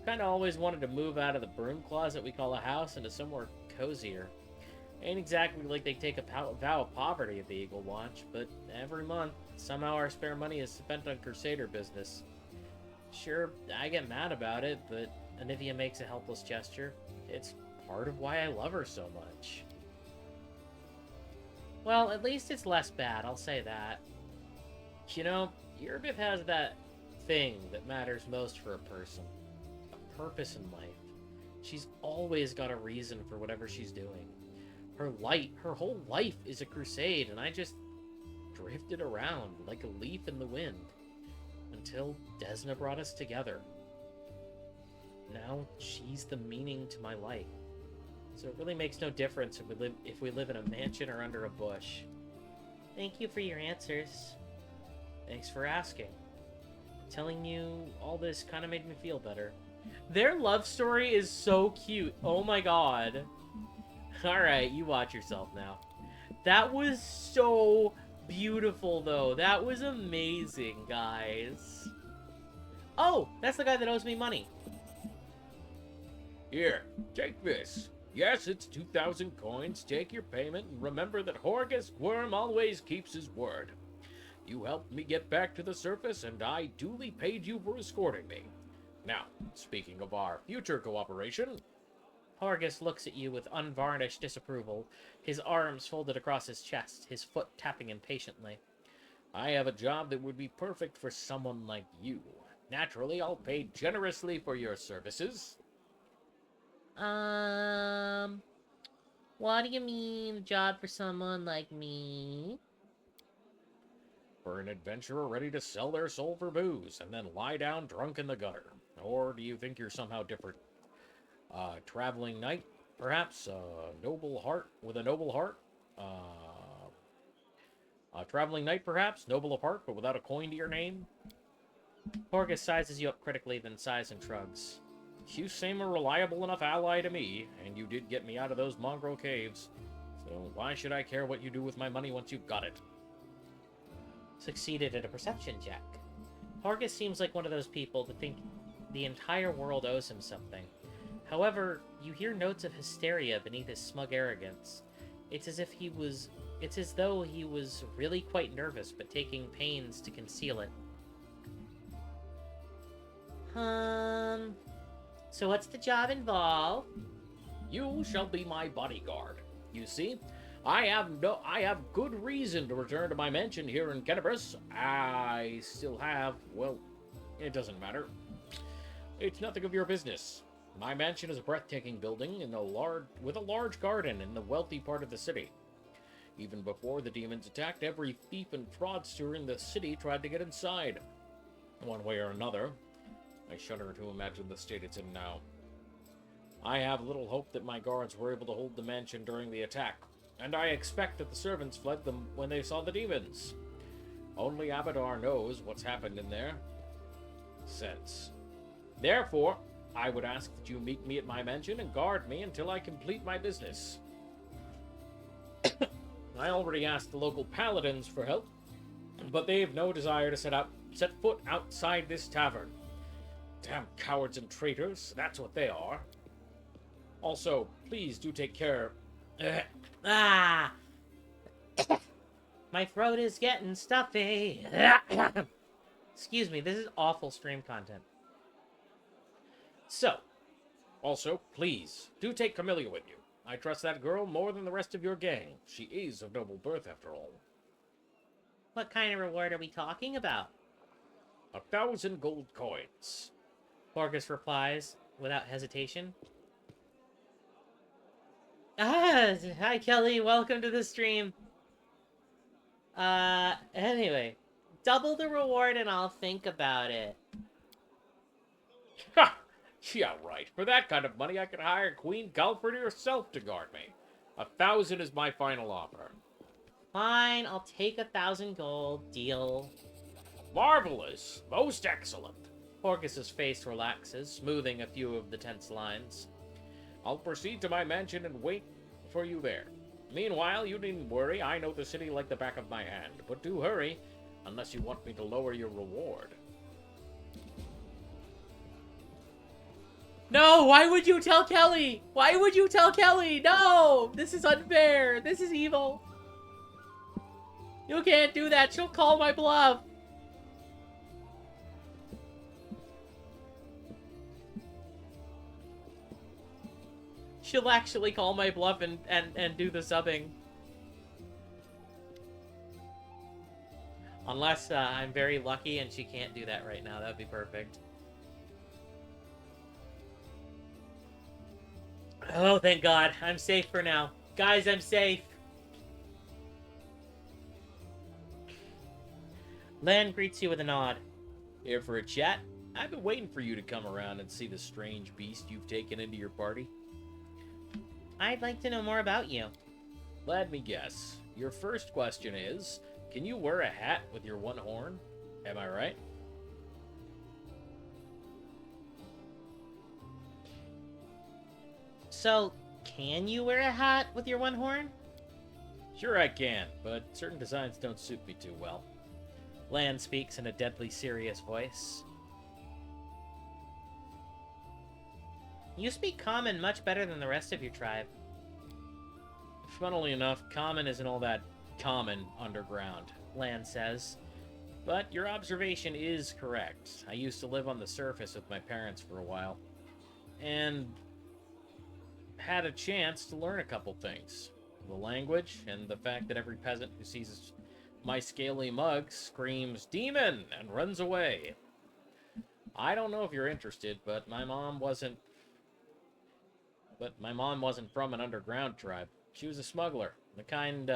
[SPEAKER 2] Kinda always wanted to move out of the broom closet we call a house into somewhere cozier. Ain't exactly like they take a vow of poverty at the Eagle Watch, but every month, somehow our spare money is spent on Crusader business. Sure, I get mad about it, but Anivia makes a helpless gesture. It's part of why I love her so much. Well, at least it's less bad, I'll say that. You know, Irabeth has that thing that matters most for a person. A purpose in life. She's always got a reason for whatever she's doing. Her whole life is a crusade, and I just drifted around like a leaf in the wind. Until Desna brought us together. Now, she's the meaning to my life. So it really makes no difference if we live in a mansion or under a bush. Thank you for your answers. Thanks for asking.
[SPEAKER 1] Telling you all this kind of made me feel better. Their love story is so cute. Oh my god. Alright, you watch yourself now. That was so beautiful, though. That was amazing, guys. Oh, that's the guy that owes me money.
[SPEAKER 2] Here, take this. Yes, it's 2,000 coins. Take your payment, and remember that Horgus Worm always keeps his word. You helped me get back to the surface, and I duly paid you for escorting me. Now, speaking of our future cooperation...
[SPEAKER 1] Horgus looks at you with unvarnished disapproval, his arms folded across his chest, his foot tapping impatiently.
[SPEAKER 2] I have a job that would be perfect for someone like you. Naturally, I'll pay generously for your services.
[SPEAKER 1] What do you mean, job for someone like me?
[SPEAKER 2] For an adventurer ready to sell their soul for booze and then lie down drunk in the gutter. Or do you think you're somehow different? Traveling knight, perhaps? Noble heart with a noble heart? A traveling knight, perhaps? Noble of heart, but without a coin to your name?
[SPEAKER 1] Horgus sizes you up critically, then sighs and shrugs.
[SPEAKER 2] You seem a reliable enough ally to me, and you did get me out of those mongrel caves. So why should I care what you do with my money once you've got it?
[SPEAKER 1] Succeeded at a perception check. Horgus seems like one of those people that think the entire world owes him something. However, you hear notes of hysteria beneath his smug arrogance. It's as though he was really quite nervous, but taking pains to conceal it. So what's the job involve?
[SPEAKER 2] You shall be my bodyguard. You see, I have good reason to return to my mansion here in Kenabris. I still have, well, it doesn't matter. It's nothing of your business. My mansion is a breathtaking building with a large garden in the wealthy part of the city. Even before the demons attacked, every thief and fraudster in the city tried to get inside. One way or another. I shudder to imagine the state it's in now. I have little hope that my guards were able to hold the mansion during the attack, and I expect that the servants fled them when they saw the demons. Only Abadar knows what's happened in there since. Therefore, I would ask that you meet me at my mansion and guard me until I complete my business. I already asked the local paladins for help, but they have no desire to set foot outside this tavern. Damn cowards and traitors, that's what they are. Also, please do take care.
[SPEAKER 1] My throat is getting stuffy. Excuse me, this is awful stream content. So,
[SPEAKER 2] also, please, do take Camellia with you. I trust that girl more than the rest of your gang. She is of noble birth, after all.
[SPEAKER 1] What kind of reward are we talking about?
[SPEAKER 2] 1,000 gold coins.
[SPEAKER 1] Horgus replies, without hesitation. Hi Kelly, welcome to the stream. Anyway, double the reward and I'll think about it.
[SPEAKER 2] Ha! Yeah, right. For that kind of money, I could hire Queen Galford herself to guard me. 1,000 is my final offer.
[SPEAKER 1] Fine, I'll take 1,000 gold. Deal.
[SPEAKER 2] Marvelous. Most excellent.
[SPEAKER 1] Horgus's face relaxes, smoothing a few of the tense lines.
[SPEAKER 2] I'll proceed to my mansion and wait for you there. Meanwhile, you needn't worry. I know the city like the back of my hand. But do hurry, unless you want me to lower your reward.
[SPEAKER 1] No, why would you tell Kelly? Why would you tell Kelly? No, this is unfair. This is evil. You can't do that. She'll call my bluff. She'll actually call my bluff and do the subbing. Unless I'm very lucky and she can't do that right now. That would be perfect. Oh, thank God. I'm safe for now. Guys, I'm safe. Lan greets you with a nod.
[SPEAKER 2] Here for a chat? I've been waiting for you to come around and see the strange beast you've taken into your party.
[SPEAKER 1] I'd like to know more about you.
[SPEAKER 2] Let me guess. Your first question is, can you wear a hat with your one horn? Am I right?
[SPEAKER 1] So, can you wear a hat with your one horn?
[SPEAKER 2] Sure I can, but certain designs don't suit me too well.
[SPEAKER 1] Lan speaks in a deadly serious voice. You speak Common much better than the rest of your tribe.
[SPEAKER 2] Funnily enough, Common isn't all that common underground,
[SPEAKER 1] Lan says.
[SPEAKER 2] but your observation is correct. I used to live on the surface with my parents for a while, and had a chance to learn a couple things. The language, and the fact that every peasant who sees my scaly mug screams, "Demon!" and runs away. I don't know if you're interested, but my mom wasn't from an underground tribe. She was a smuggler, the kind,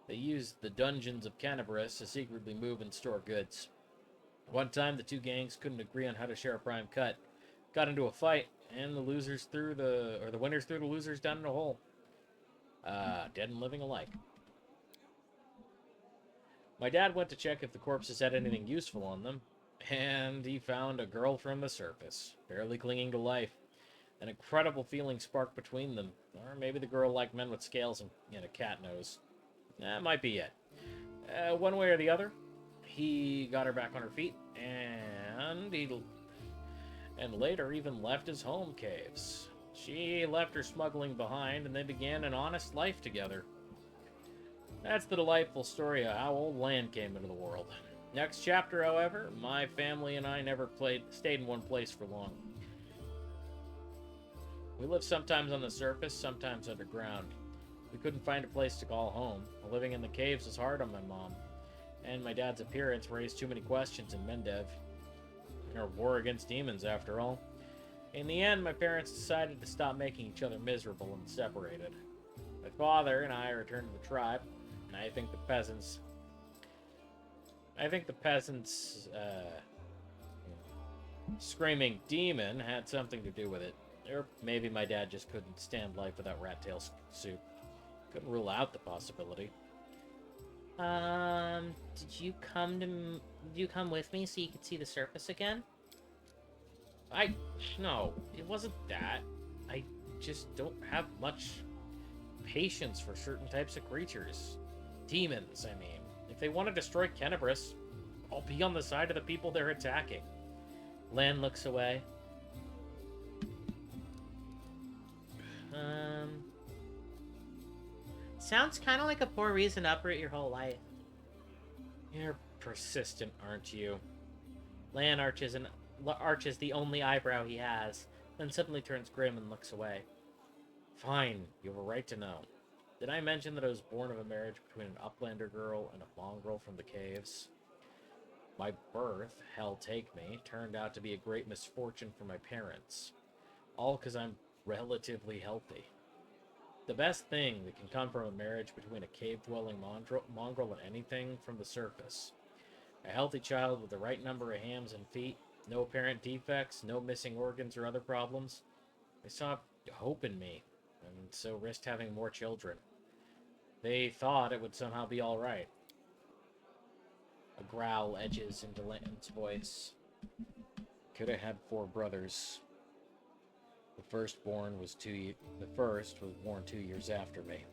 [SPEAKER 2] they used the dungeons of Canterbury to secretly move and store goods. One time, the two gangs couldn't agree on how to share a prime cut, got into a fight, and the winners threw the losers down in a hole. Dead and living alike. My dad went to check if the corpses had anything useful on them, and he found a girl from the surface, barely clinging to life. An incredible feeling sparked between them, or maybe the girl liked men with scales and a cat nose. That might be it. One way or the other, he got her back on her feet, and later even left his home caves. She left her smuggling behind, and they began an honest life together. That's the delightful story of how old Lan came into the world. Next chapter, however, my family and I never stayed in one place for long. We lived sometimes on the surface, sometimes underground. We couldn't find a place to call home. Living in the caves was hard on my mom, and my dad's appearance raised too many questions in Mendev. Our war against demons, after all. In the end, my parents decided to stop making each other miserable and separated. My father and I returned to the tribe, and I think the peasants, screaming demon had something to do with it. Or maybe my dad just couldn't stand life without rat tail soup. Couldn't rule out the possibility.
[SPEAKER 1] Did you come with me so you could see the surface again?
[SPEAKER 2] No, it wasn't that. I just don't have much patience for certain types of creatures. Demons, I mean. If they want to destroy Kenabris, I'll be on the side of the people they're attacking.
[SPEAKER 1] Lan looks away. Sounds kind of like a poor reason to uproot your whole life.
[SPEAKER 2] You're persistent, aren't you?
[SPEAKER 1] Lan arches the only eyebrow he has, then suddenly turns grim and looks away.
[SPEAKER 2] Fine, you have a right to know. Did I mention that I was born of a marriage between an Uplander girl and a mongrel from the caves? My birth, hell take me, turned out to be a great misfortune for my parents. All because I'm relatively healthy. The best thing that can come from a marriage between a cave-dwelling mongrel and anything from the surface. A healthy child with the right number of hands and feet, no apparent defects, no missing organs or other problems. They saw hope in me, and so risked having more children. They thought it would somehow be all right. A growl edges into Lan's voice. Could have had 4 brothers. The first was born 2 years after me.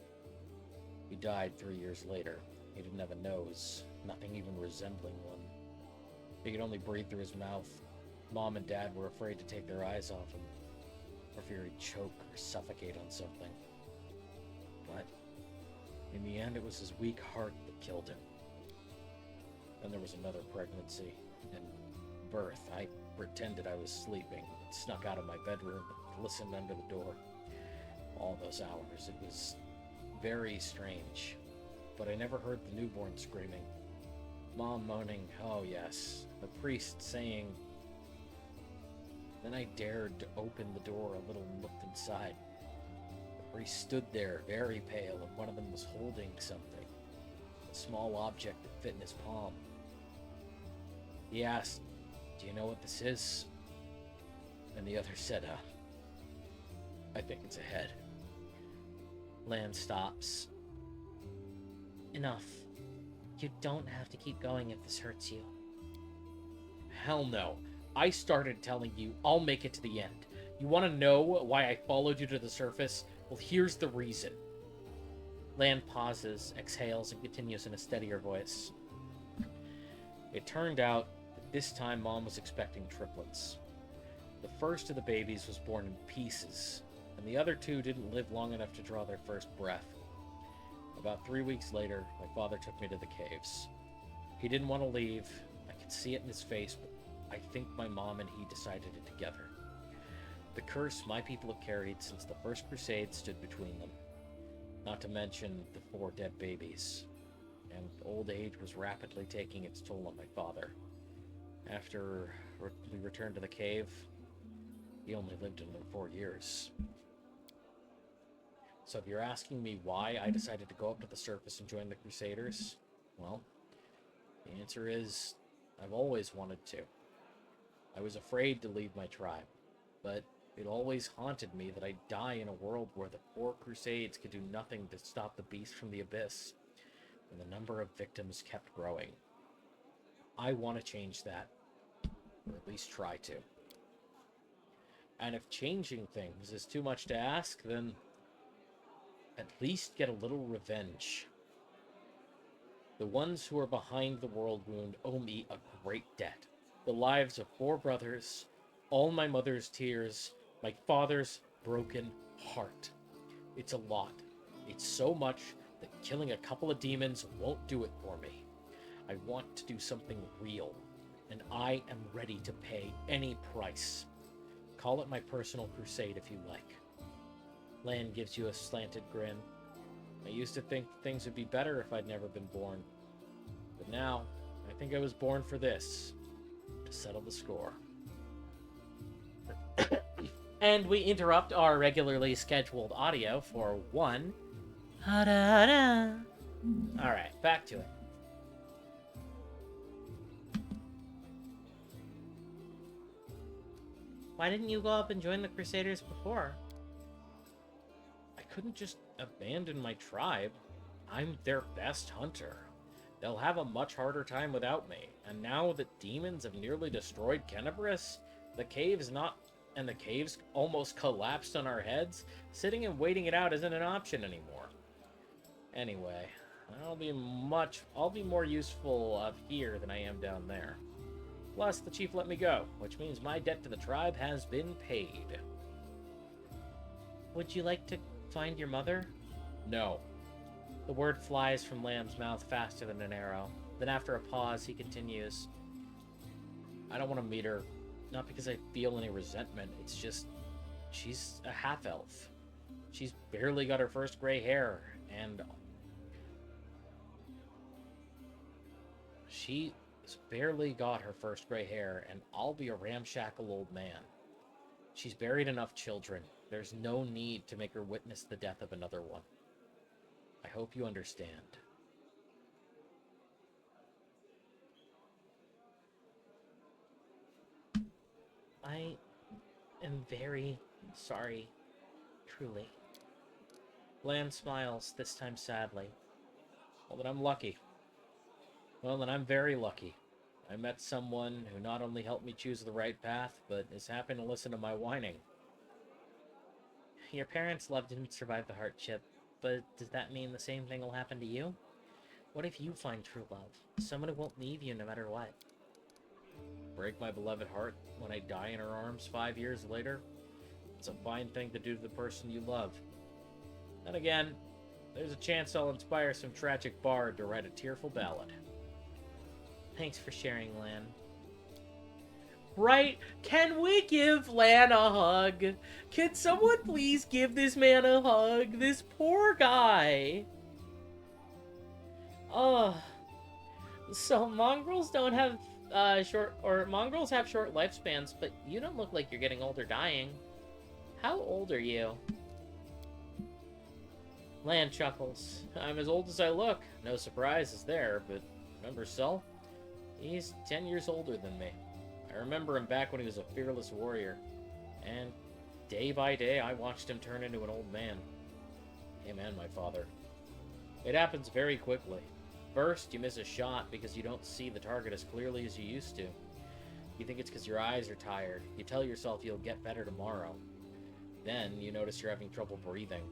[SPEAKER 2] He died 3 years later. He didn't have a nose, nothing even resembling one. He could only breathe through his mouth. Mom and Dad were afraid to take their eyes off him, for fear he'd choke or suffocate on something. But in the end, it was his weak heart that killed him. Then there was another pregnancy and birth. I pretended I was sleeping, snuck out of my bedroom, and listened under the door. All those hours, it was very strange. But I never heard the newborn screaming. Mom moaning, "Oh yes," the priest saying. Then I dared to open the door a little and looked inside. The priest stood there, very pale, and one of them was holding something. A small object that fit in his palm. He asked, "Do you know what this is?" And the other said, "I think it's a head."
[SPEAKER 1] Lan stops. Enough. You don't have to keep going if this hurts you.
[SPEAKER 2] Hell no. I started telling you I'll make it to the end.
[SPEAKER 1] You want to know why I followed you to the surface? Well, here's the reason. Lan pauses, exhales, and continues in a steadier voice. It turned out that this time Mom was expecting triplets. The first of the babies was born in pieces, and the other two didn't live long enough to draw their first breath. About 3 weeks later, my father took me to the caves. He didn't want to leave. I could see it in his face, but I think my mom and he decided it together. The curse my people have carried since the First Crusade stood between them. Not to mention the 4 dead babies. And old age was rapidly taking its toll on my father. After we returned to the cave, he only lived another 4 years. So if you're asking me why I decided to go up to the surface and join the Crusaders, well, the answer is I've always wanted to. I was afraid to leave my tribe, but it always haunted me that I'd die in a world where the 4 Crusades could do nothing to stop the beast from the abyss, and the number of victims kept growing. I want to change that, or at least try to. And if changing things is too much to ask, then at least get a little revenge. The ones who are behind the world wound owe me a great debt. The lives of 4 brothers, all my mother's tears, my father's broken heart. It's a lot. It's so much that killing a couple of demons won't do it for me. I want to do something real, and I am ready to pay any price. Call it my personal crusade if you like. Lan gives you a slanted grin. I used to think things would be better if I'd never been born. But now, I think I was born for this. To settle the score. And we interrupt our regularly scheduled audio for one. Alright, back to it. Why didn't you go up and join the Crusaders before? I couldn't just abandon my tribe. I'm their best hunter. They'll have a much harder time without me. And now that demons have nearly destroyed Kenabris, the caves almost collapsed on our heads, sitting and waiting it out isn't an option anymore. Anyway, I'll be more useful up here than I am down there. Plus, the chief let me go, which means my debt to the tribe has been paid. Would you like to find your mother? No. The word flies from Lamb's mouth faster than an arrow. Then after a pause, he continues. I don't want to meet her. Not because I feel any resentment. It's just, she's a half-elf. She's barely got her first gray hair, and she's barely got her first gray hair, and I'll be a ramshackle old man. She's buried enough children. There's no need to make her witness the death of another one. I hope you understand. I am very sorry, truly. Lan smiles, this time sadly. Well, then I'm lucky. Well, then I'm very lucky. I met someone who not only helped me choose the right path, but is happy to listen to my whining. Your parents' love didn't survive the hardship, but does that mean the same thing will happen to you? What if you find true love? Someone who won't leave you no matter what. Break my beloved heart when I die in her arms 5 years later? It's a fine thing to do to the person you love. Then again, there's a chance I'll inspire some tragic bard to write a tearful ballad. Thanks for sharing, Lan. Right? Can we give Lan a hug? Can someone please give this man a hug? This poor guy. So mongrels don't have mongrels have short lifespans, but you don't look like you're getting old or dying. How old are you? Lan chuckles. I'm as old as I look. No surprises there, but remember Sol? He's 10 years older than me. I remember him back when he was a fearless warrior. And day by day, I watched him turn into an old man. Him and my father. It happens very quickly. First, you miss a shot because you don't see the target as clearly as you used to.
[SPEAKER 2] You think it's because your eyes are tired. You tell yourself you'll get better tomorrow. Then you notice you're having trouble breathing.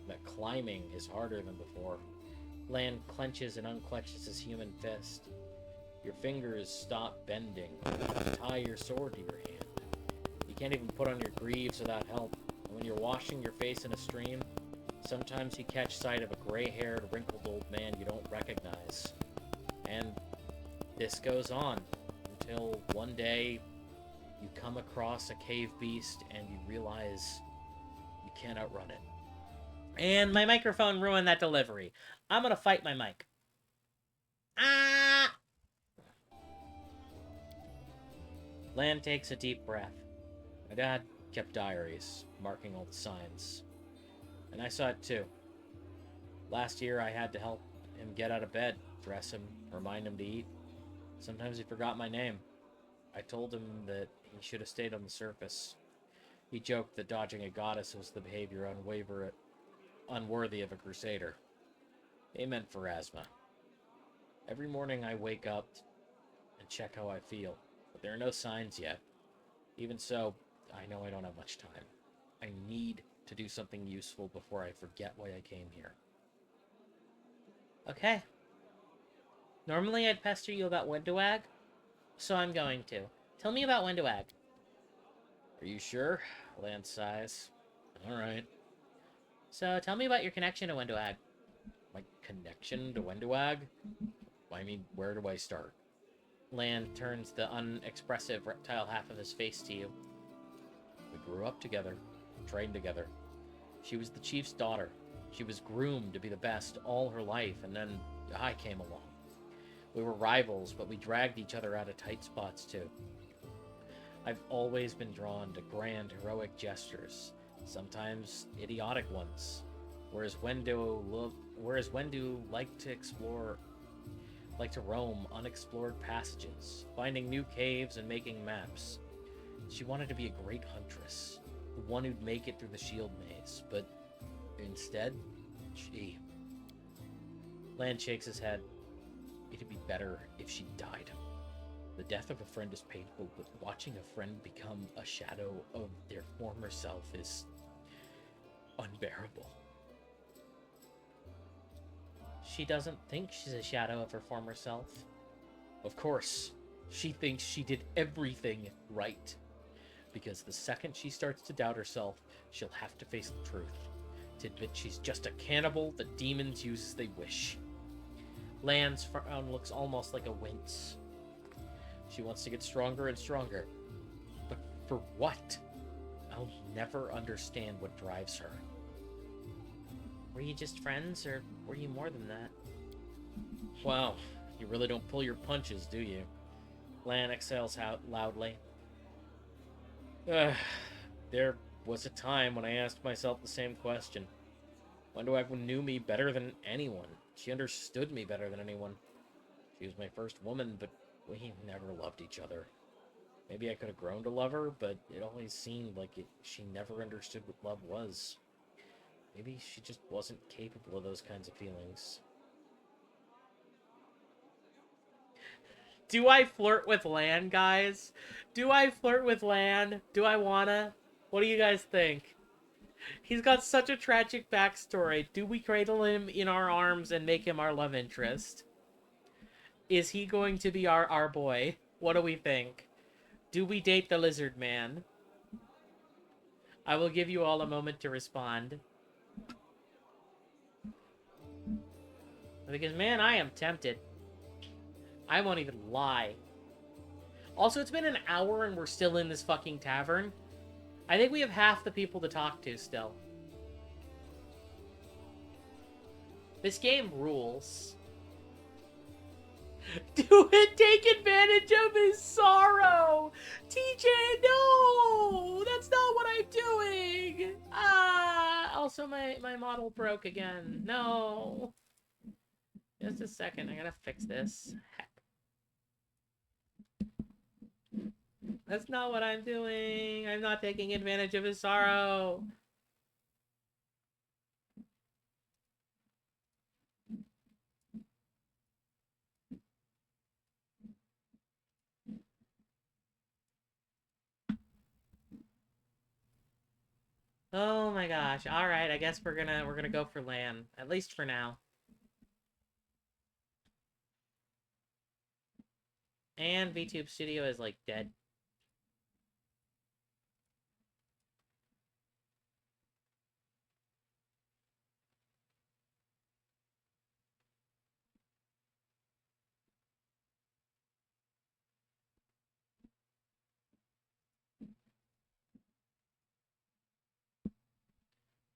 [SPEAKER 2] That climbing is harder than before. Lan clenches and unclenches his human fist. Your fingers stop bending. You tie your sword to your hand. You can't even put on your greaves without help. And when you're washing your face in a stream, sometimes you catch sight of a gray-haired, wrinkled old man you don't recognize. And this goes on until one day you come across a cave beast and you realize you can't outrun it.
[SPEAKER 1] And my microphone ruined that delivery. I'm gonna fight my mic. Ah!
[SPEAKER 2] Lan takes a deep breath. My dad kept diaries, marking all the signs. And I saw it too. Last year I had to help him get out of bed, dress him, remind him to eat. Sometimes he forgot my name. I told him that he should have stayed on the surface. He joked that dodging a goddess was the behavior unworthy of a crusader. Amen for Asma. Every morning I wake up and check how I feel, but there are no signs yet. Even so, I know I don't have much time. I need to do something useful before I forget why I came here.
[SPEAKER 1] Okay. Normally I'd pester you about Wendawag, so I'm going to. Tell me about Wendawag.
[SPEAKER 2] Are you sure? Lan sighs. Alright.
[SPEAKER 1] So tell me about your connection to Wendawag.
[SPEAKER 2] My connection to Wendawag? I mean, where do I start?
[SPEAKER 1] Lan turns the unexpressive reptile half of his face to you.
[SPEAKER 2] We grew up together, trained together. She was the chief's daughter. She was groomed to be the best all her life, and then I came along. We were rivals, but we dragged each other out of tight spots too. I've always been drawn to grand, heroic gestures, sometimes idiotic ones. Whereas Wendu liked to roam unexplored passages, finding new caves and making maps. She wanted to be a great huntress, the one who'd make it through the shield maze, but instead, Lan shakes his head. It'd be better if she died. The death of a friend is painful, but watching a friend become a shadow of their former self is unbearable.
[SPEAKER 1] She doesn't think she's a shadow of her former self.
[SPEAKER 2] Of course, she thinks she did everything right. Because the second she starts to doubt herself, she'll have to face the truth. To admit she's just a cannibal that demons use as they wish.
[SPEAKER 1] Lan's frown looks almost like a wince.
[SPEAKER 2] She wants to get stronger and stronger. But for what? I'll never understand what drives her.
[SPEAKER 1] Were you just friends, or were you more than that?
[SPEAKER 2] Wow, you really don't pull your punches, do you?
[SPEAKER 1] Lan exhales out loudly.
[SPEAKER 2] There was a time when I asked myself the same question. Wendawag knew me better than anyone. She understood me better than anyone. She was my first woman, but we never loved each other. Maybe I could have grown to love her, but it always seemed like she never understood what love was. Maybe she just wasn't capable of those kinds of feelings.
[SPEAKER 1] Do I flirt with Lan, guys? Do I flirt with Lan? Do I wanna? What do you guys think? He's got such a tragic backstory. Do we cradle him in our arms and make him our love interest? Is he going to be our boy? What do we think? Do we date the lizard man? I will give you all a moment to respond. Because, man, I am tempted. I won't even lie. Also, it's been an hour and we're still in this fucking tavern. I think we have half the people to talk to still. This game rules. Do it! Take advantage of his sorrow! TJ, no! That's not what I'm doing! Ah! Also, my model broke again. No! Just a second, I gotta fix this. Heck. That's not what I'm doing. I'm not taking advantage of his sorrow. Oh my gosh. All right, I guess we're gonna go for LAN, at least for now. And VTube Studio is like dead.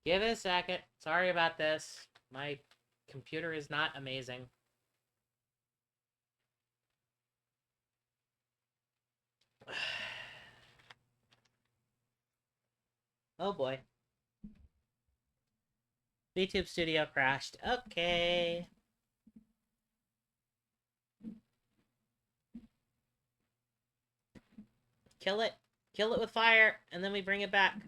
[SPEAKER 1] Give it a second. Sorry about this. My computer is not amazing. Oh boy. VTube Studio crashed. Okay. Kill it. Kill it with fire, and then we bring it back.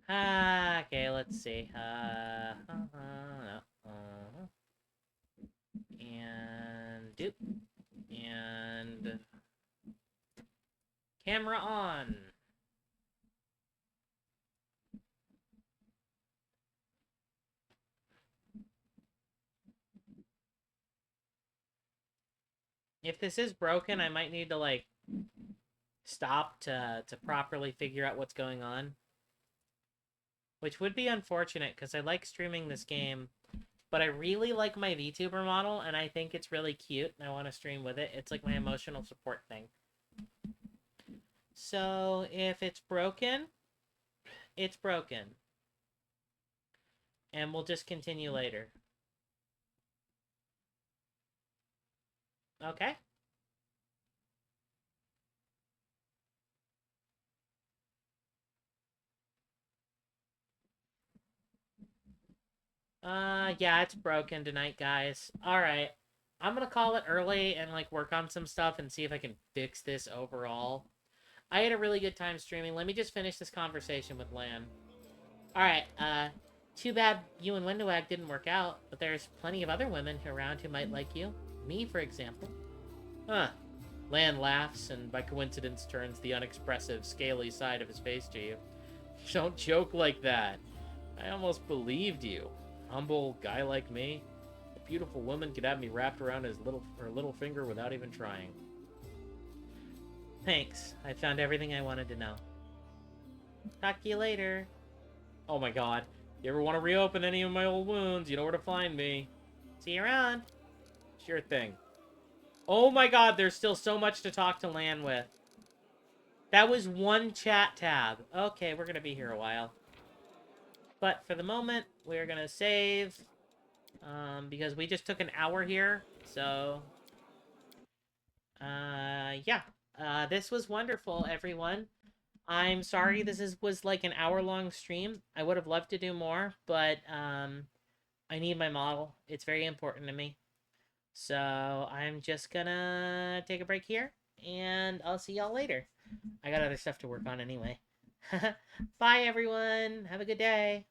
[SPEAKER 1] Okay, let's see. And doop. And camera on. If this is broken, I might need to like stop to properly figure out what's going on. Which would be unfortunate because I like streaming this game, but I really like my VTuber model and I think it's really cute and I want to stream with it. It's like my emotional support thing. So if it's broken, it's broken. And we'll just continue later. Okay? Yeah, it's broken tonight, guys. Alright. I'm gonna call it early and, like, work on some stuff and see if I can fix this overall. I had a really good time streaming. Let me just finish this conversation with Lan. Alright, too bad you and Windowag didn't work out, but there's plenty of other women around who might like you. Me, for example. Huh. Lan laughs and, by coincidence, turns the unexpressive, scaly side of his face to you. Don't joke like that. I almost believed you. Humble guy like me. A beautiful woman could have me wrapped around her little finger without even trying. Thanks. I found everything I wanted to know. Talk to you later. Oh my god. You ever want to reopen any of my old wounds, you know where to find me. See you around. Sure thing. Oh my god, there's still so much to talk to Lan with. That was one chat tab. Okay, we're gonna be here a while. But for the moment, we're gonna save. Because we just took an hour here. So, yeah. This was wonderful, everyone. I'm sorry was like an hour-long stream. I would have loved to do more, but, I need my model. It's very important to me. So, I'm just gonna take a break here, and I'll see y'all later. I got other stuff to work on anyway. Bye, everyone. Have a good day.